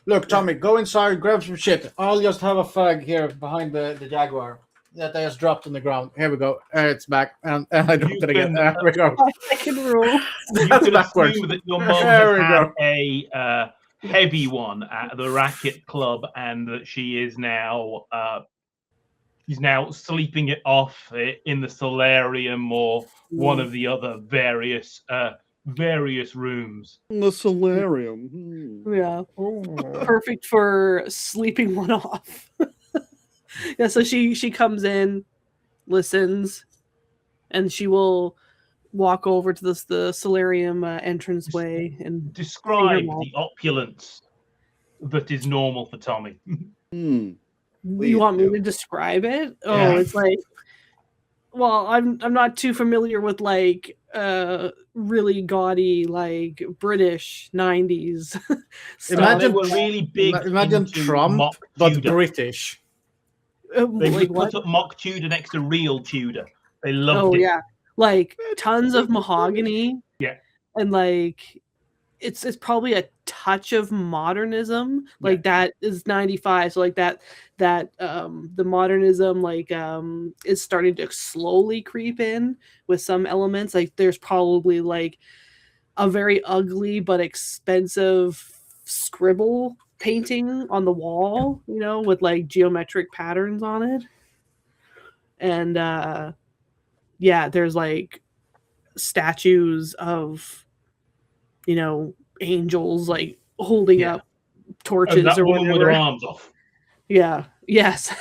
Look, Tommy, go inside, grab some shit. I'll just have a fag here behind the Jaguar that I just dropped on the ground. Here we go. It's back. And I dropped it again. There we go. Second rule. You That's could backwards. assume that your mum There has we had go. a heavy one at the racket club, and that she is now sleeping it off in the solarium or one of the other various rooms. The solarium. Yeah. Perfect for sleeping one off. Yeah, so she comes in, listens, and she will walk over to the solarium entranceway and Describe mom. the opulence that is normal for Tommy. Please you want me do. to describe it? Oh, Yeah. it's like, well, I'm not too familiar with like really gaudy like British 90s stuff. They Imagine- were really big. Imagine into Trump, mock but Tudor. British. They Like would what? put up mock Tudor next to real Tudor. They loved Oh it. yeah, like tons of mahogany. Yeah. And like it's probably a touch of modernism. Like that is 95. So like that the modernism like is starting to slowly creep in with some elements. Like there's probably like a very ugly but expensive scribble painting on the wall, you know, with like geometric patterns on it. And yeah, there's like statues of, you know, angels like holding Yeah. up torches And that or woman with her whatever. arms off. Yeah. Yes.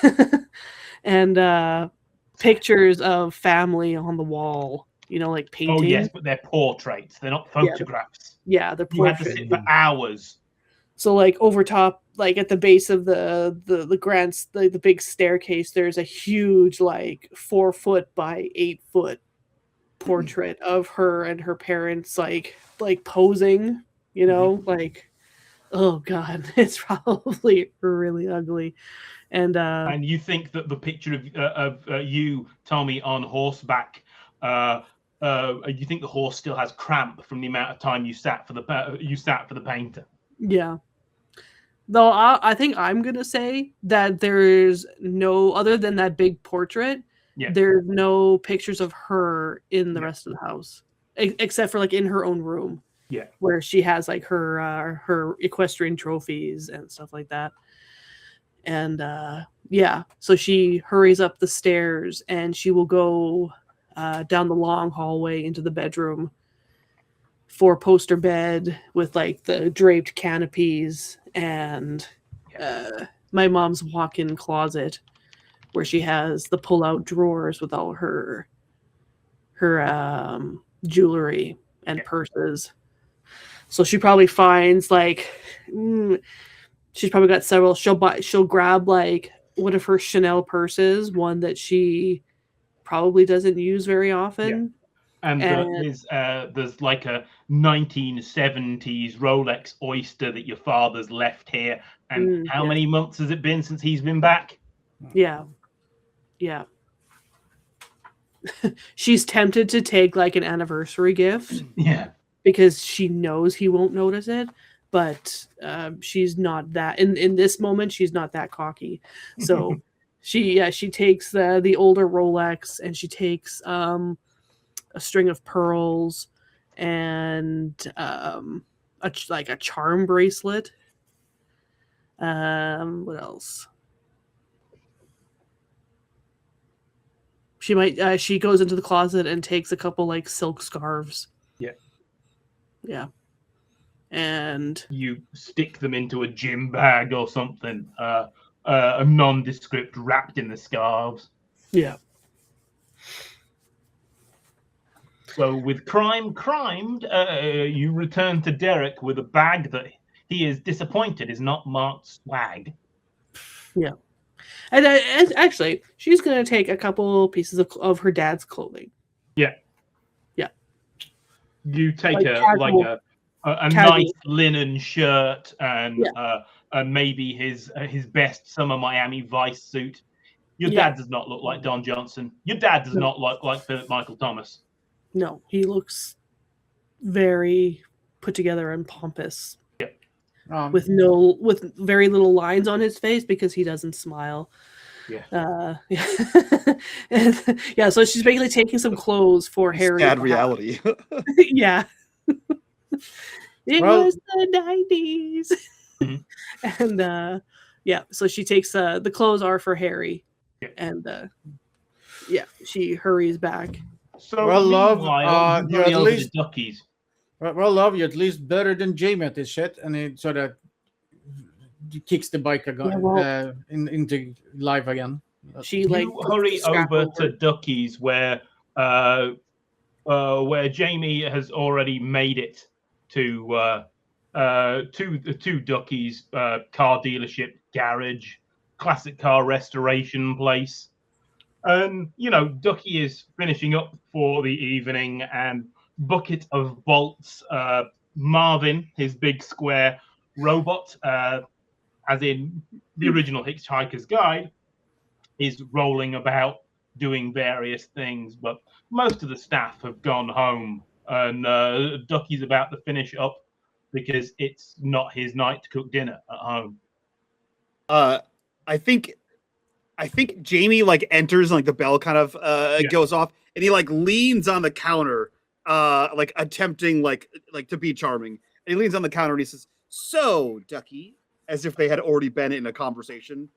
And pictures of family on the wall, you know, like painting. Oh yes, but they're portraits. They're not photographs. Yeah, the You had to portrait. sit for hours. So like over top, like at the base of the big staircase, there's a huge like 4 foot by 8 foot portrait of her and her parents like posing, you know, like, oh god, it's probably really ugly. And you think that the picture of you, Tommy, on horseback, you think the horse still has cramp from the amount of time you sat for the painter? yeah. Though I think I'm gonna say that there's no, other than that big portrait, there's no pictures of her in the rest of the house, except for like in her own room, where she has like her equestrian trophies and stuff like that. And so she hurries up the stairs and she will go down the long hallway into the bedroom, 4-poster bed with like the draped canopies, and my mom's walk-in closet where she has the pull-out drawers with all her jewelry and purses. So she probably finds like she's probably got several. She'll grab like one of her Chanel purses, one that she probably doesn't use very often. And there's like a 1970s Rolex Oyster that your father's left here. And how many months has it been since he's been back? Yeah. She's tempted to take like an anniversary gift. Yeah. Because she knows he won't notice it. But she's not that in this moment. She's not that cocky. So she takes the older Rolex, and she takes a string of pearls and a charm bracelet. What else? She might. She goes into the closet and takes a couple like silk scarves. Yeah. And you stick them into a gym bag or something, a nondescript wrapped in the scarves. Yeah. So with crime crimed, you return to Derek with a bag that he is disappointed is not marked swag. Yeah. And actually, she's going to take a couple pieces of her dad's clothing. Yeah. You take like a nice linen shirt and maybe his best summer Miami Vice suit. Your dad does not look like Don Johnson. Your dad does not look like Philip Michael Thomas. No, he looks very put together and pompous. With very little lines on his face because he doesn't smile. So she's basically taking some clothes for Harry. Sad reality. Yeah. It was the 90s. And so she takes the clothes are for Harry. And she hurries back. So love, you're at least duckies. Well, love, you're at least better than Jamie at this shit, and it sort of kicks the bike into life again. She hurry over to Duckies where Jamie has already made it to the two Duckies car dealership, garage, classic car restoration place. And Ducky is finishing up for the evening, and bucket of bolts. Marvin, his big square robot, as in the original Hitchhiker's Guide, is rolling about doing various things, but most of the staff have gone home, and Ducky's about to finish up because it's not his night to cook dinner at home. I think Jamie like enters, and like the bell kind of goes off, and he like leans on the counter, like attempting like to be charming. And he leans on the counter and he says, "So, Ducky," as if they had already been in a conversation,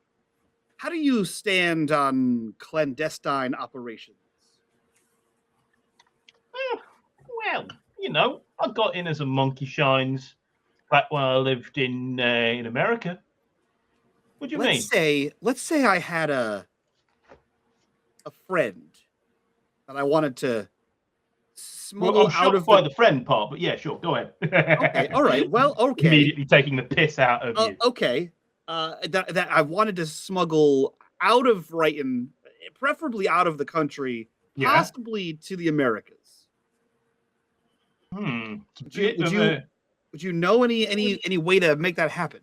"how do you stand on clandestine operations?" Well, I got in as a monkey shines back when I lived in America. What do you mean? Let's say I had a friend that I wanted to smuggle out of the friend part, but yeah, sure, go ahead. Okay, all right. Well, okay. Immediately taking the piss out of you. Okay. That I wanted to smuggle out of Brighton, preferably out of the country, possibly to the Americas. Would you know any way to make that happen?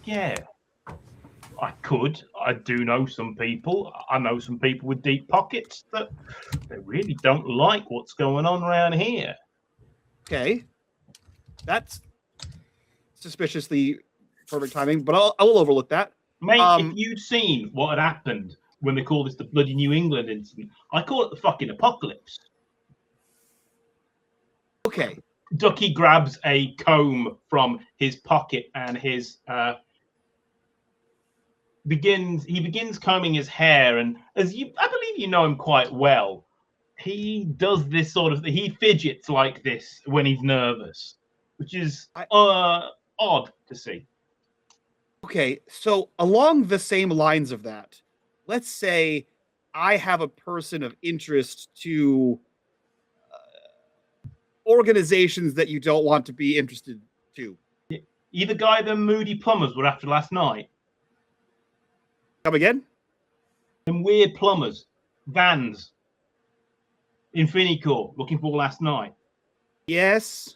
Yeah, I could. I do know some people. I know some people with deep pockets that they really don't like what's going on around here. Okay, that's suspiciously perfect timing, but I will overlook that. Mate, if you'd seen what had happened when they call this the bloody New England incident, I call it the fucking apocalypse. Okay. Ducky grabs a comb from his pocket and begins combing his hair, and I believe you know him quite well. He does this he fidgets like this when he's nervous, which is odd to see. Okay, so along the same lines of that, let's say I have a person of interest to organizations that you don't want to be interested to. You the guy the moody plumbers were after last night? Come again? Them weird plumbers, vans, Infini-corp looking for last night. Yes.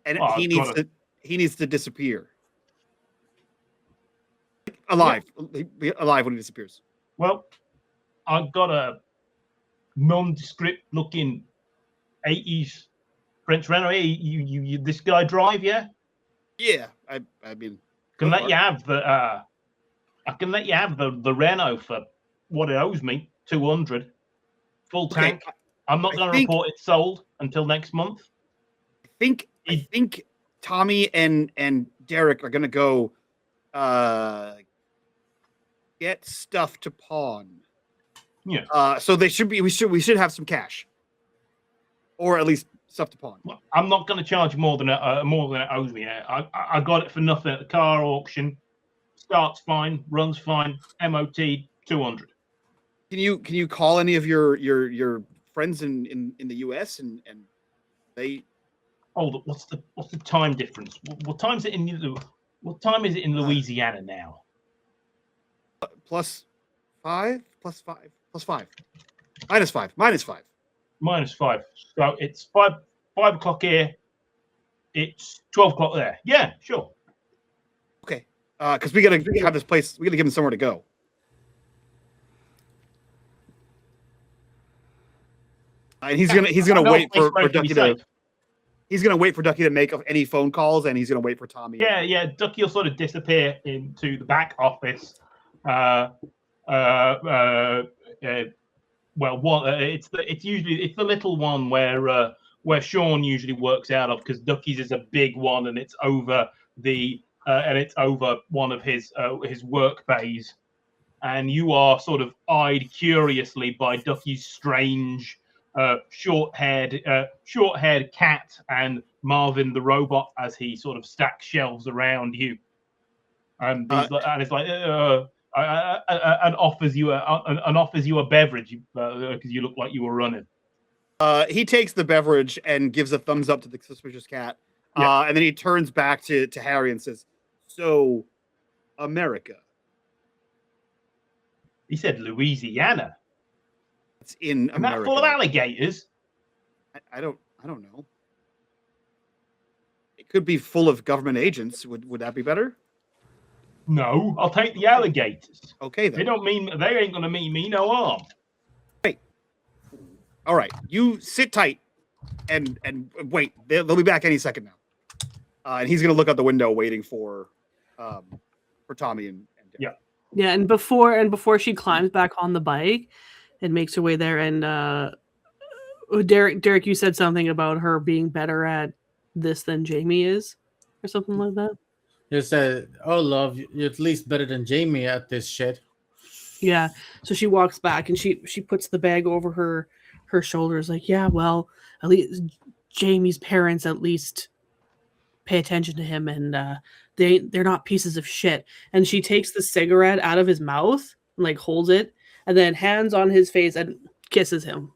And he needs to disappear. Alive. Yeah. Alive when he disappears. Well, I've got a nondescript looking 80s French Renault. You this guy drive, yeah? Yeah, I mean, can let you have the I can let you have the Renault for what it owes me, 200, full tank. I'm not going to report it sold until next month. I think Tommy and Derek are going to go get stuff to pawn. Yeah. So they should be. We should have some cash, or at least stuff to pawn. Well, I'm not going to charge more than it owes me. I got it for nothing at the car auction. Starts fine, runs fine. MOT 200. Can you call any of your friends in the US and they? Oh, what's the time difference? What time is it in Louisiana now? +5 +5 +5 -5 -5 -5. So it's 5 o'clock here. It's 12 o'clock there. Yeah, sure. Okay, because we gotta have this place. We gotta give him somewhere to go. And he's gonna wait for Ducky to. He's gonna wait for Ducky to make any phone calls, and he's gonna wait for Tommy. Yeah. Ducky will sort of disappear into the back office. It's usually the little one where Sean usually works out of, because Ducky's is a big one and it's over one of his work bays, and you are sort of eyed curiously by Ducky's strange short-haired cat and Marvin the robot as he sort of stacks shelves around you, and it's like and offers you a beverage because you look like you were running. He takes the beverage and gives a thumbs up to the suspicious cat, and then he turns back to Harry and says, "So, America." He said Louisiana. It's in America. That full of alligators? I don't know. It could be full of government agents. Would that be better? No, I'll take the alligators. Okay, then. They ain't gonna mean me no harm. Wait. All right, you sit tight and wait. They'll be back any second now. And he's gonna look out the window, waiting for Tommy and Derek. Yeah, and before she climbs back on the bike and makes her way there, and Derek, you said something about her being better at this than Jamie is, or something like that. You said, "Oh, love, you're at least better than Jamie at this shit." Yeah. So she walks back and she puts the bag over her shoulders, like, yeah, well, at least Jamie's parents at least pay attention to him, and they're not pieces of shit. And she takes the cigarette out of his mouth and like holds it, and then hands on his face and kisses him.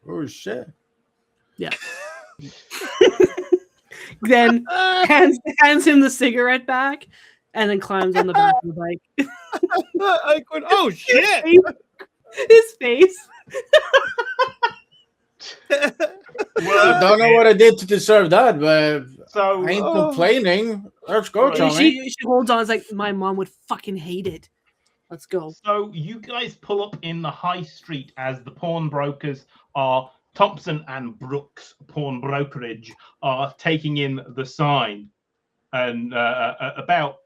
Oh shit. Yeah. Then hands him the cigarette back, and then climbs on the back of the bike. Oh shit! His face. Well, Don't know what I did to deserve that, but so I ain't complaining. Let's go, Right. Tommy. She holds on. It's like my mom would fucking hate it. Let's go. So you guys pull up in the high street as the pawnbrokers are Thompson and Brooks Pawn Brokerage are taking in the sign, and about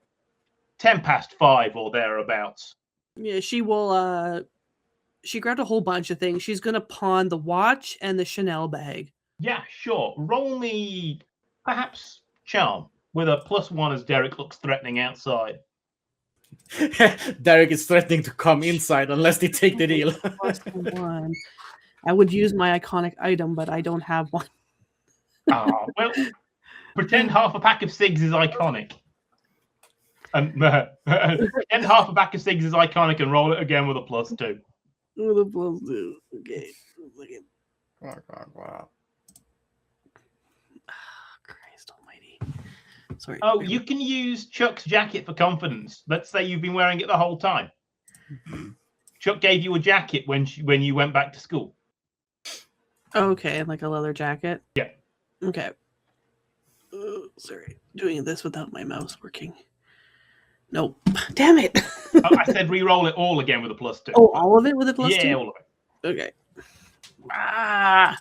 5:10 or thereabouts. Yeah, she will. She grabbed a whole bunch of things. She's gonna pawn the watch and the Chanel bag. Yeah, sure. Roll me perhaps charm with a +1 as Derek looks threatening outside. Derek is threatening to come inside unless they take the deal. +1. I would use my iconic item, but I don't have one. Well, pretend half a pack of cigs is iconic. And pretend half a pack of cigs is iconic and roll it again with a +2. With a +2. Okay. Wow. Christ almighty. Sorry. Oh, you can use Chuck's jacket for confidence. Let's say you've been wearing it the whole time. Chuck gave you a jacket when you went back to school. Okay, like a leather jacket. Yeah. Okay. Sorry, doing this without my mouse working. Nope. Damn it. I said re-roll it all again with a +2. Oh, all of it with a +2? Yeah, all of it. Okay. Ah.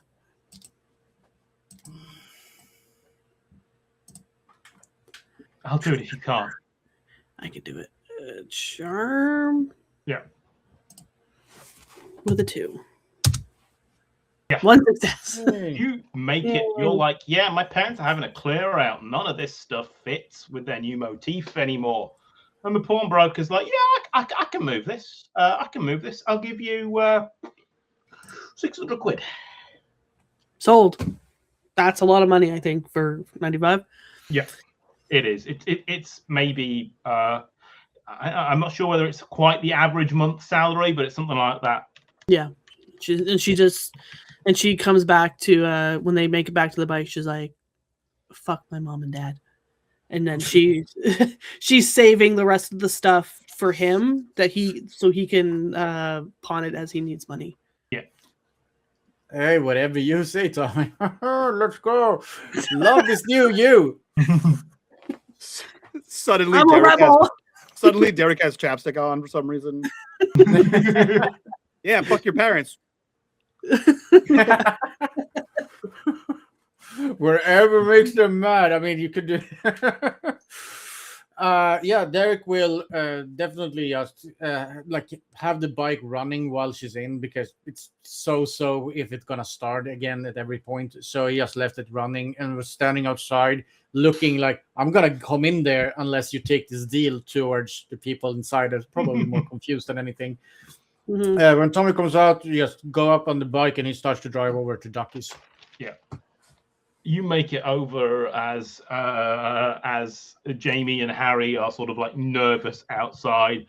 I'll do it if you can't. I can do it. Charm. Yeah. With a 2. Yeah. 1 success. You make it. You're like, yeah, my parents are having a clear out. None of this stuff fits with their new motif anymore. And the pawnbroker's like, yeah, I can move this. I can move this. I'll give you 600 quid. Sold. That's a lot of money, I think, for 95. Yeah, it is. It's maybe I'm not sure whether it's quite the average month salary, but it's something like that. Yeah. She comes back to when they make it back to the bike, she's like, fuck my mom and dad. And then she's saving the rest of the stuff for him so he can pawn it as he needs money. Yeah. Hey, whatever you say, Tommy. Let's go. Love this new you. Suddenly, I'm a rebel. Derek has chapstick on for some reason. Yeah, fuck your parents. Wherever makes them mad. I mean, you could do. Yeah, Derek will definitely just like have the bike running while she's in, because it's so if it's gonna start again at every point. So he just left it running and was standing outside looking like, I'm gonna come in there unless you take this deal, towards the people inside. That's probably more confused than anything. Mm-hmm. When Tommy comes out, you just go up on the bike and he starts to drive over to Ducky's. Yeah. You make it over as Jamie and Harry are sort of like nervous outside.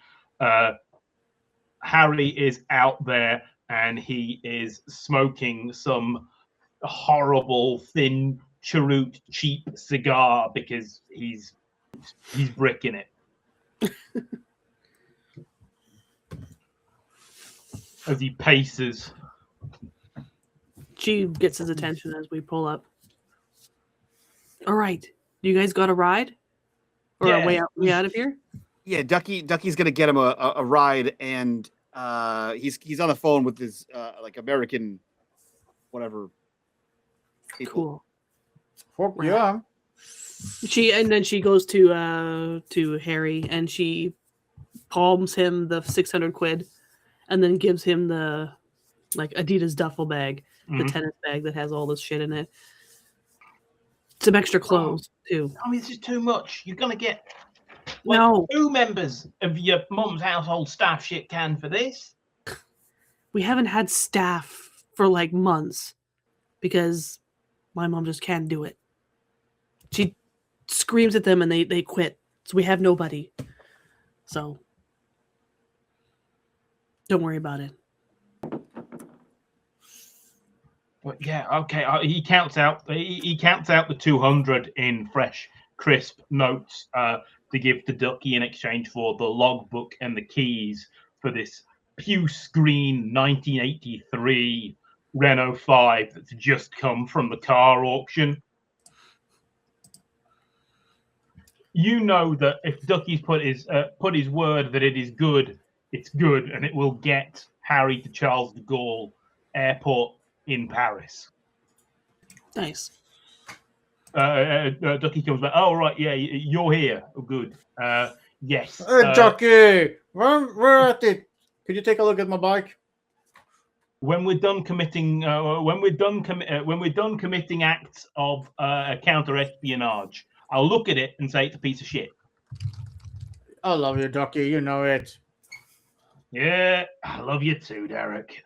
Harry is out there and he is smoking some horrible thin cheroot cheap cigar because he's bricking it. As he paces. She gets his attention as we pull up. All right, you guys got a ride, or Yeah. a way out of here? Yeah, Ducky's gonna get him a ride, and he's on the phone with his like American, whatever. People. Cool. Fuck yeah. Then she goes to Harry and she palms him the 600 quid, and then gives him the like Adidas duffel bag, the tennis bag that has all this shit in it. Some extra clothes too. I mean, this is too much. You're gonna get No, 2 members of your mum's household staff shit canned for this. we haven't had staff for like months because my mom just can't do it. She screams at them and they quit. So we have nobody. So don't worry about it. But yeah, okay. He counts out the 200 in fresh, crisp notes to give to Ducky in exchange for the logbook and the keys for this puce green 1983 Renault 5 that's just come from the car auction. You know that if Ducky's put his word that it is good, it's good, and it will get Harry to Charles de Gaulle Airport in Paris. Nice. Ducky comes back. Oh right, yeah, you're here. Oh, good. Yes. Hey, Ducky, we're at it. Could you take a look at my bike? When we're done committing, when we're done committing acts of counter espionage, I'll look at it and say it's a piece of shit. I love you, Ducky. You know it. Yeah, I love you too, Derek.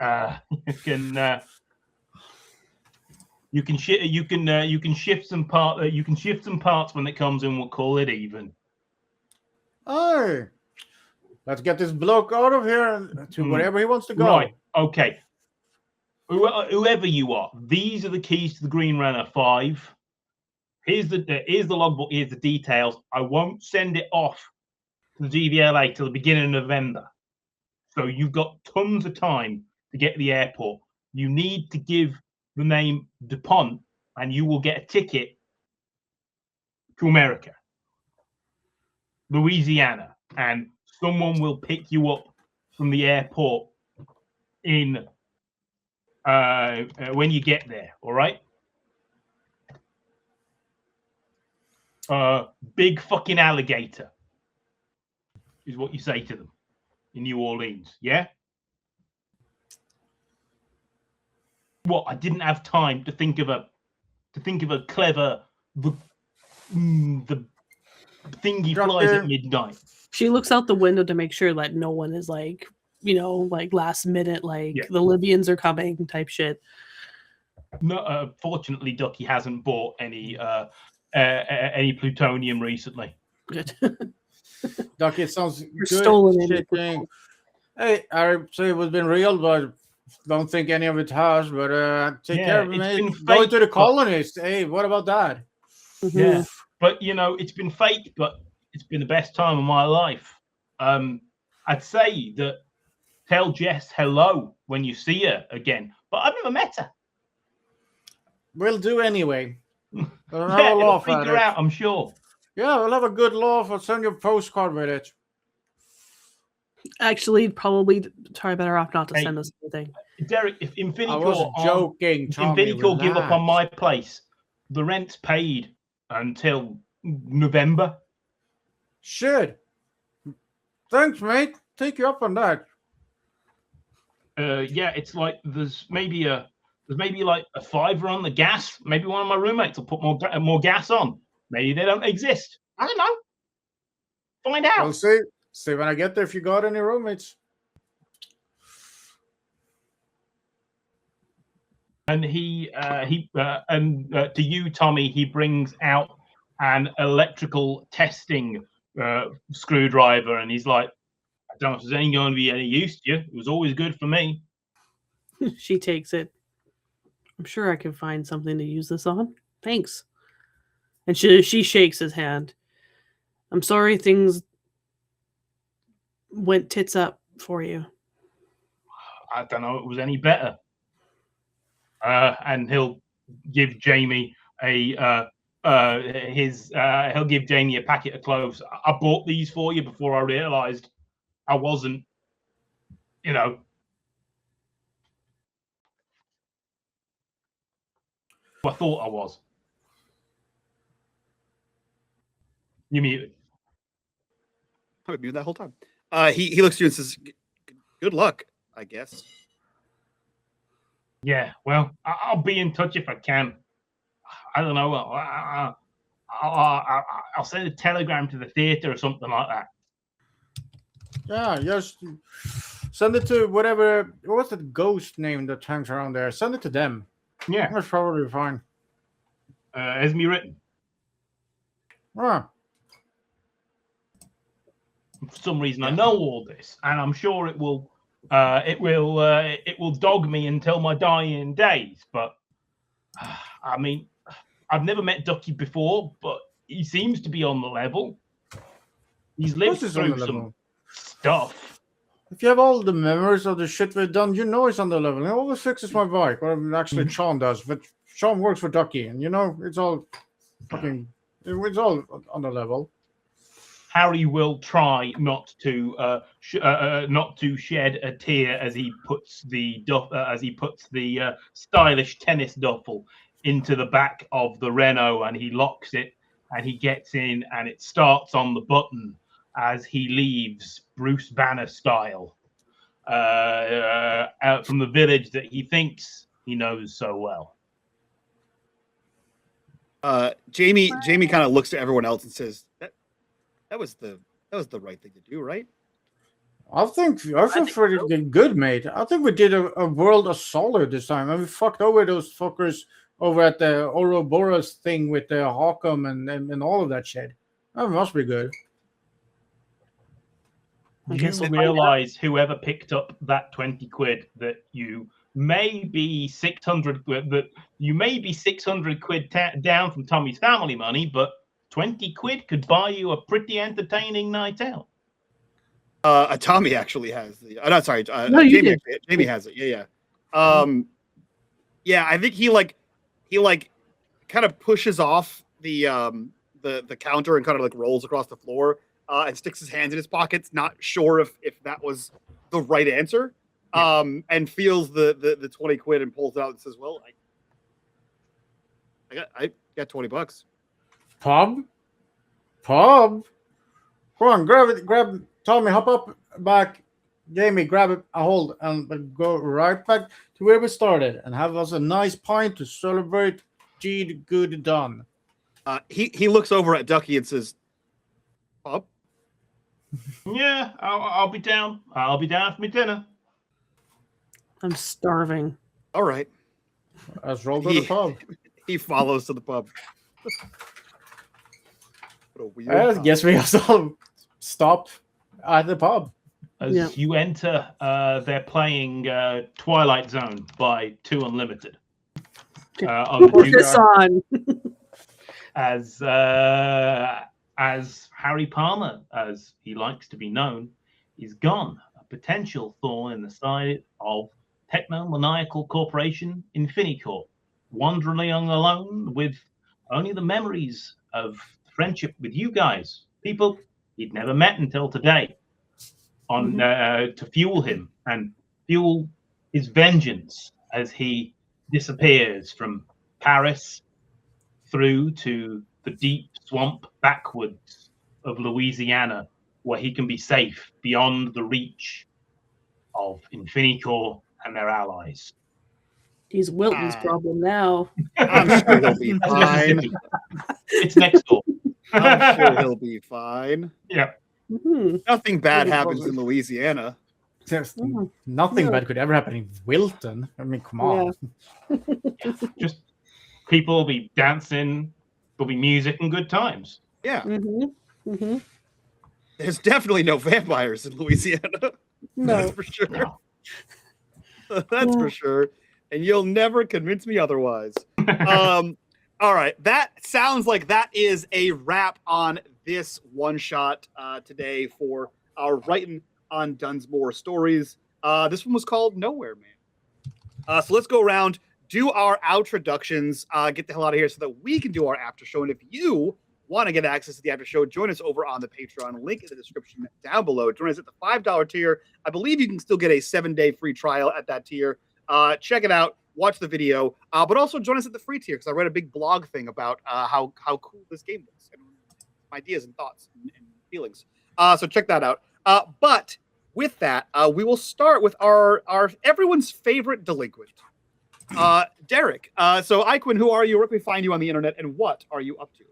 You can shift some parts when it comes in. We'll call it even. Hey, let's get this bloke out of here to wherever he wants to go. Right. Okay. Whoever you are, these are the keys to the Green Runner 5. Here's the logbook. Here's the details. I won't send it off to the GVLA till the beginning of November. So you've got tons of time to get to the airport. You need to give the name DuPont, and you will get a ticket to America, Louisiana, and someone will pick you up from the airport in when you get there. All right. Big fucking alligator is what you say to them in New Orleans. Yeah. What? I didn't have time to think of a clever the thingy flies at midnight. She looks out the window to make sure that no one is like, like last minute, the Libyans are coming type shit. No, fortunately, Ducky hasn't bought any plutonium recently. Good. Ducky, it sounds good. Stolen Shit thing. Hey, I say it was been real, but don't think any of it has. But take care of it, mate. Going to the colonists. Hey, what about that? Mm-hmm. Yeah, but it's been fake, but it's been the best time of my life. I'd say that tell Jess hello when you see her again, but I've never met her. We'll do anyway. It'll freak her out, I'm sure. Yeah, we'll have a good laugh. I'll send you a postcard with it. Actually, probably try better off not to send us anything. Derek, if Infini-corp I was joking. Infini-corp give up on my place, the rent's paid until November. Shit. Thanks, mate. Take you up on that. Yeah, it's like there's maybe like a $5 on the gas. Maybe one of my roommates will put more gas on. Maybe they don't exist. I don't know. Find out. We'll see. See when I get there if you got any roommates. And to you, Tommy, he brings out an electrical testing screwdriver, and he's like, I don't know if there's any going to be any use to you. It was always good for me. She takes it. I'm sure I can find something to use this on. Thanks. And she shakes his hand. I'm sorry things went tits up for you. I don't know if it was any better. And he'll give Jamie he'll give Jamie a packet of cloves. I bought these for you before I realized I wasn't, I thought I was. You muted. I would mute that whole time. He looks at you and says, "Good luck, I guess." Yeah, well, I'll be in touch if I can. I don't know. I'll send a telegram to the theater or something like that. Yeah, just send it to whatever. What's the ghost name that hangs around there? Send it to them. Yeah, that's probably fine. Has me written. Ah. For some reason, I know all this, and I'm sure it will dog me until my dying days. But I mean, I've never met Ducky before, but he seems to be on the level. He's lived through some stuff. if you have all the memories of the shit we've done, you know it's on the level. It always fixes my bike. Or actually, Sean does. But Sean works for Ducky, and it's all fucking. It's all on the level. Harry will try not to shed a tear as he puts the stylish tennis duffel into the back of the Renault, and he locks it, and he gets in, and it starts on the button as he leaves Bruce Banner style out from the village that he thinks he knows so well. Jamie kind of looks to everyone else and says, "That was the right thing to do, right?" I feel pretty good, mate. I think we did a world of solid this time, and we fucked over those fuckers over at the Ouroboros thing with the Hawcom and all of that shit. That must be good. You realize whoever picked up that 20 quid that you may be 600 quid, that you may be 600 quid down from Tommy's family money, but 20 quid could buy you a pretty entertaining night out. Tommy actually has the. No, sorry. No, you Jamie, did. Jamie has it. Yeah. Yeah. I think he kind of pushes off the counter and kind of like rolls across the floor and sticks his hands in his pockets, not sure if that was the right answer. And feels the 20 quid and pulls it out and says, "Well, I got $20. Pub. Come on, grab it. Tommy, hop up back. Jamie, grab it, a hold, and go right back to where we started and have us a nice pint to celebrate deed good done." He looks over at Ducky and says, "Pub." Yeah, I'll be down. I'll be down for my dinner. I'm starving. All right. Let's roll to the pub. He follows to the pub. What a weird I pub. guess we also stop at the pub. As you enter, they're playing Twilight Zone by Two Unlimited. On Put this on. As Harry Palmer, as he likes to be known, is gone. A potential thorn in the side of technomaniacal corporation Infini-corp, wandering alone with only the memories of friendship with you guys, people he'd never met until today, on to fuel him and fuel his vengeance as he disappears from Paris through to the deep swamp backwards of Louisiana, where he can be safe beyond the reach of Infini-corp and their allies. He's Wilton's problem now. I'm sure he'll be fine. It's next door. I'm sure he'll be fine. Yeah. Mm-hmm. Nothing bad happens in Louisiana. There's nothing bad could ever happen in Wilton. I mean, come on. Just people will be dancing, there'll be music and good times. Yeah. Mm-hmm. Mm-hmm. There's definitely no vampires in Louisiana. No. That's for sure. No. That's for sure. And you'll never convince me otherwise. All right. That sounds like that is a wrap on this one shot today for our Writing on Dunsmore stories. This one was called Nowhere Man. So let's go around, do our outroductions, get the hell out of here so that we can do our after show. And if you want to get access to the after show, join us over on the Patreon. Link in the description down below. Join us at the $5 tier. I believe you can still get a 7-day free trial at that tier. Check it out. Watch the video. But also join us at the free tier because I read a big blog thing about how cool this game was and ideas and thoughts and feelings. So check that out. But with that, we will start with our everyone's favorite delinquent, Derek. So Iquin, who are you? Where can we find you on the internet, and what are you up to?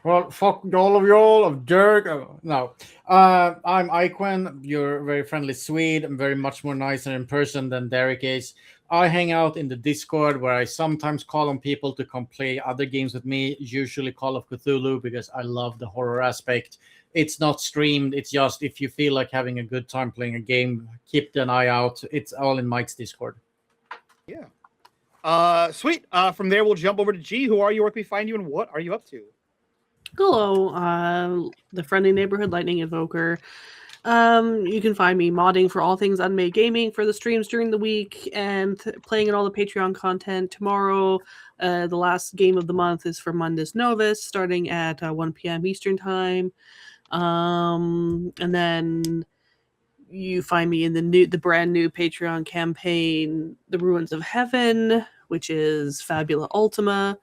Well, fuck all of y'all of Derek. No. I'm Iquin. You're very friendly Swede. I'm very much more nicer in person than Derek is. I hang out in the Discord where I sometimes call on people to come play other games with me, usually Call of Cthulhu, because I love the horror aspect. It's not streamed. It's just if you feel like having a good time playing a game, keep an eye out. It's all in Mike's Discord. Yeah. Sweet. From there, we'll jump over to G. Who are you? Where can we find you, and what are you up to? Hello, the friendly neighborhood lightning invoker. You can find me modding for all things unmade gaming for the streams during the week and playing in all the Patreon content. Tomorrow, the last game of the month is for Mundus Novus, starting at 1 p.m. Eastern time. And then you find me in the brand new Patreon campaign, The Ruins of Heaven, which is Fabula Ultima.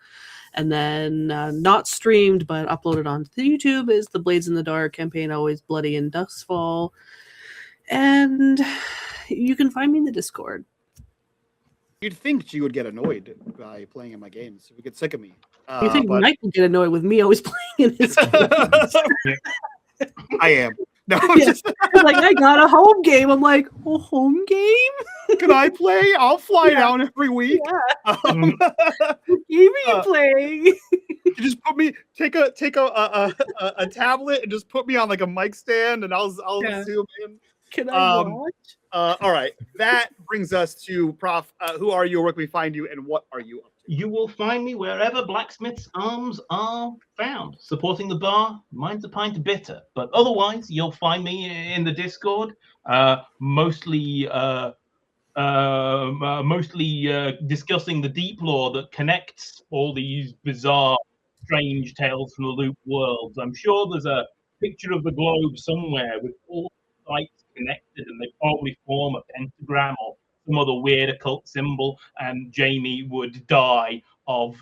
And then not streamed but uploaded onto the YouTube is the Blades in the Dark campaign, Always Bloody and Duskfall. And you can find me in the Discord. You'd think she would get annoyed by playing in my games. She would get sick of me. You think but Mike will get annoyed with me always playing in his games? I am. No, Yeah. just, Like, I got a home game. I'm like, a home game? can I play? I'll fly Yeah. down every week. Yeah. Um, Game are you playing? you just put me take a tablet and just put me on like a mic stand and I'll Yeah. zoom in. Can I Um, watch? All right, that brings us to Prof. Who are you? Where can we find you? And what are you up to? You will find me wherever blacksmith's arms are found, supporting the bar. Mine's a pint bitter, but otherwise you'll find me in the Discord, mostly discussing the deep lore that connects all these bizarre, strange tales from the loop worlds. I'm sure there's a picture of the globe somewhere with all sites connected, and they probably form a pentagram or some other weird occult symbol, and Jamie would die of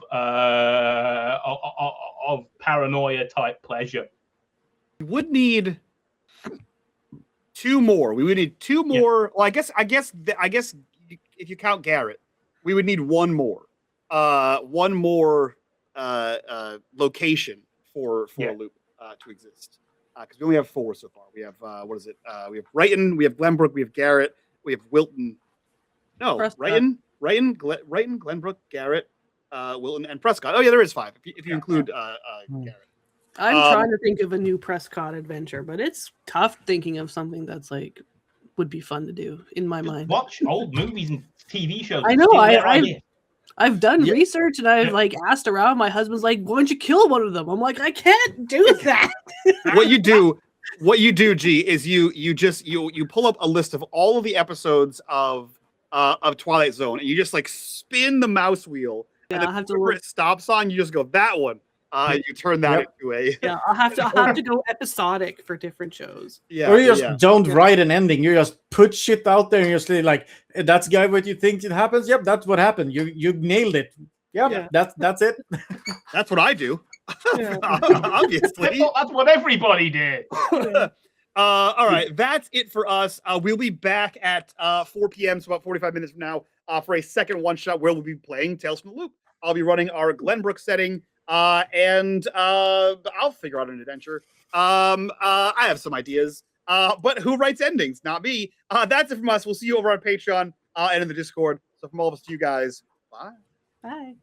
paranoia type pleasure. We would need two more. We would need two more. Well, I guess if you count Garrett, we would need one more. One more location for a loop to exist. Because we only have 4 so far. We have what is it? We have Brighton, we have Glenbrook, we have Garrett, we have Wilton. No, Prescott. Brighton, Glenbrook, Garrett, Wilton, and Prescott. Oh yeah, there is 5 if you include Garrett. I'm trying to think of a new Prescott adventure, but it's tough thinking of something that's like would be fun to do in my mind. Watch old movies and TV shows. I know, Steal their idea. I've done Yeah. research and I've like asked around. My husband's like, "Why don't you kill one of them?" I'm like, "I can't do that." What you do, G, is you pull up a list of all of the episodes of Twilight Zone, and you just like spin the mouse wheel, Yeah, and I'll have to whenever look. it stops on, you just go that one. And you turn that into a Yeah, I'll have to go episodic for different shows. yeah. Or you just yeah. don't Yeah. write an ending. You just put shit out there and you're just like, that's guy what you think it happens? Yep, that's what happened. You nailed it. Yep, Yeah. that's it. That's what I do. Yeah. Obviously. Well, that's what everybody did. All right, that's it for us. We'll be back at 4 p.m., so about 45 minutes from now, for a second one-shot where we'll be playing Tales from the Loop. I'll be running our Glenbrook setting, and I'll figure out an adventure. I have some ideas, but who writes endings? Not me. That's it from us. We'll see you over on Patreon and in the Discord. So from all of us to you guys, bye. Bye.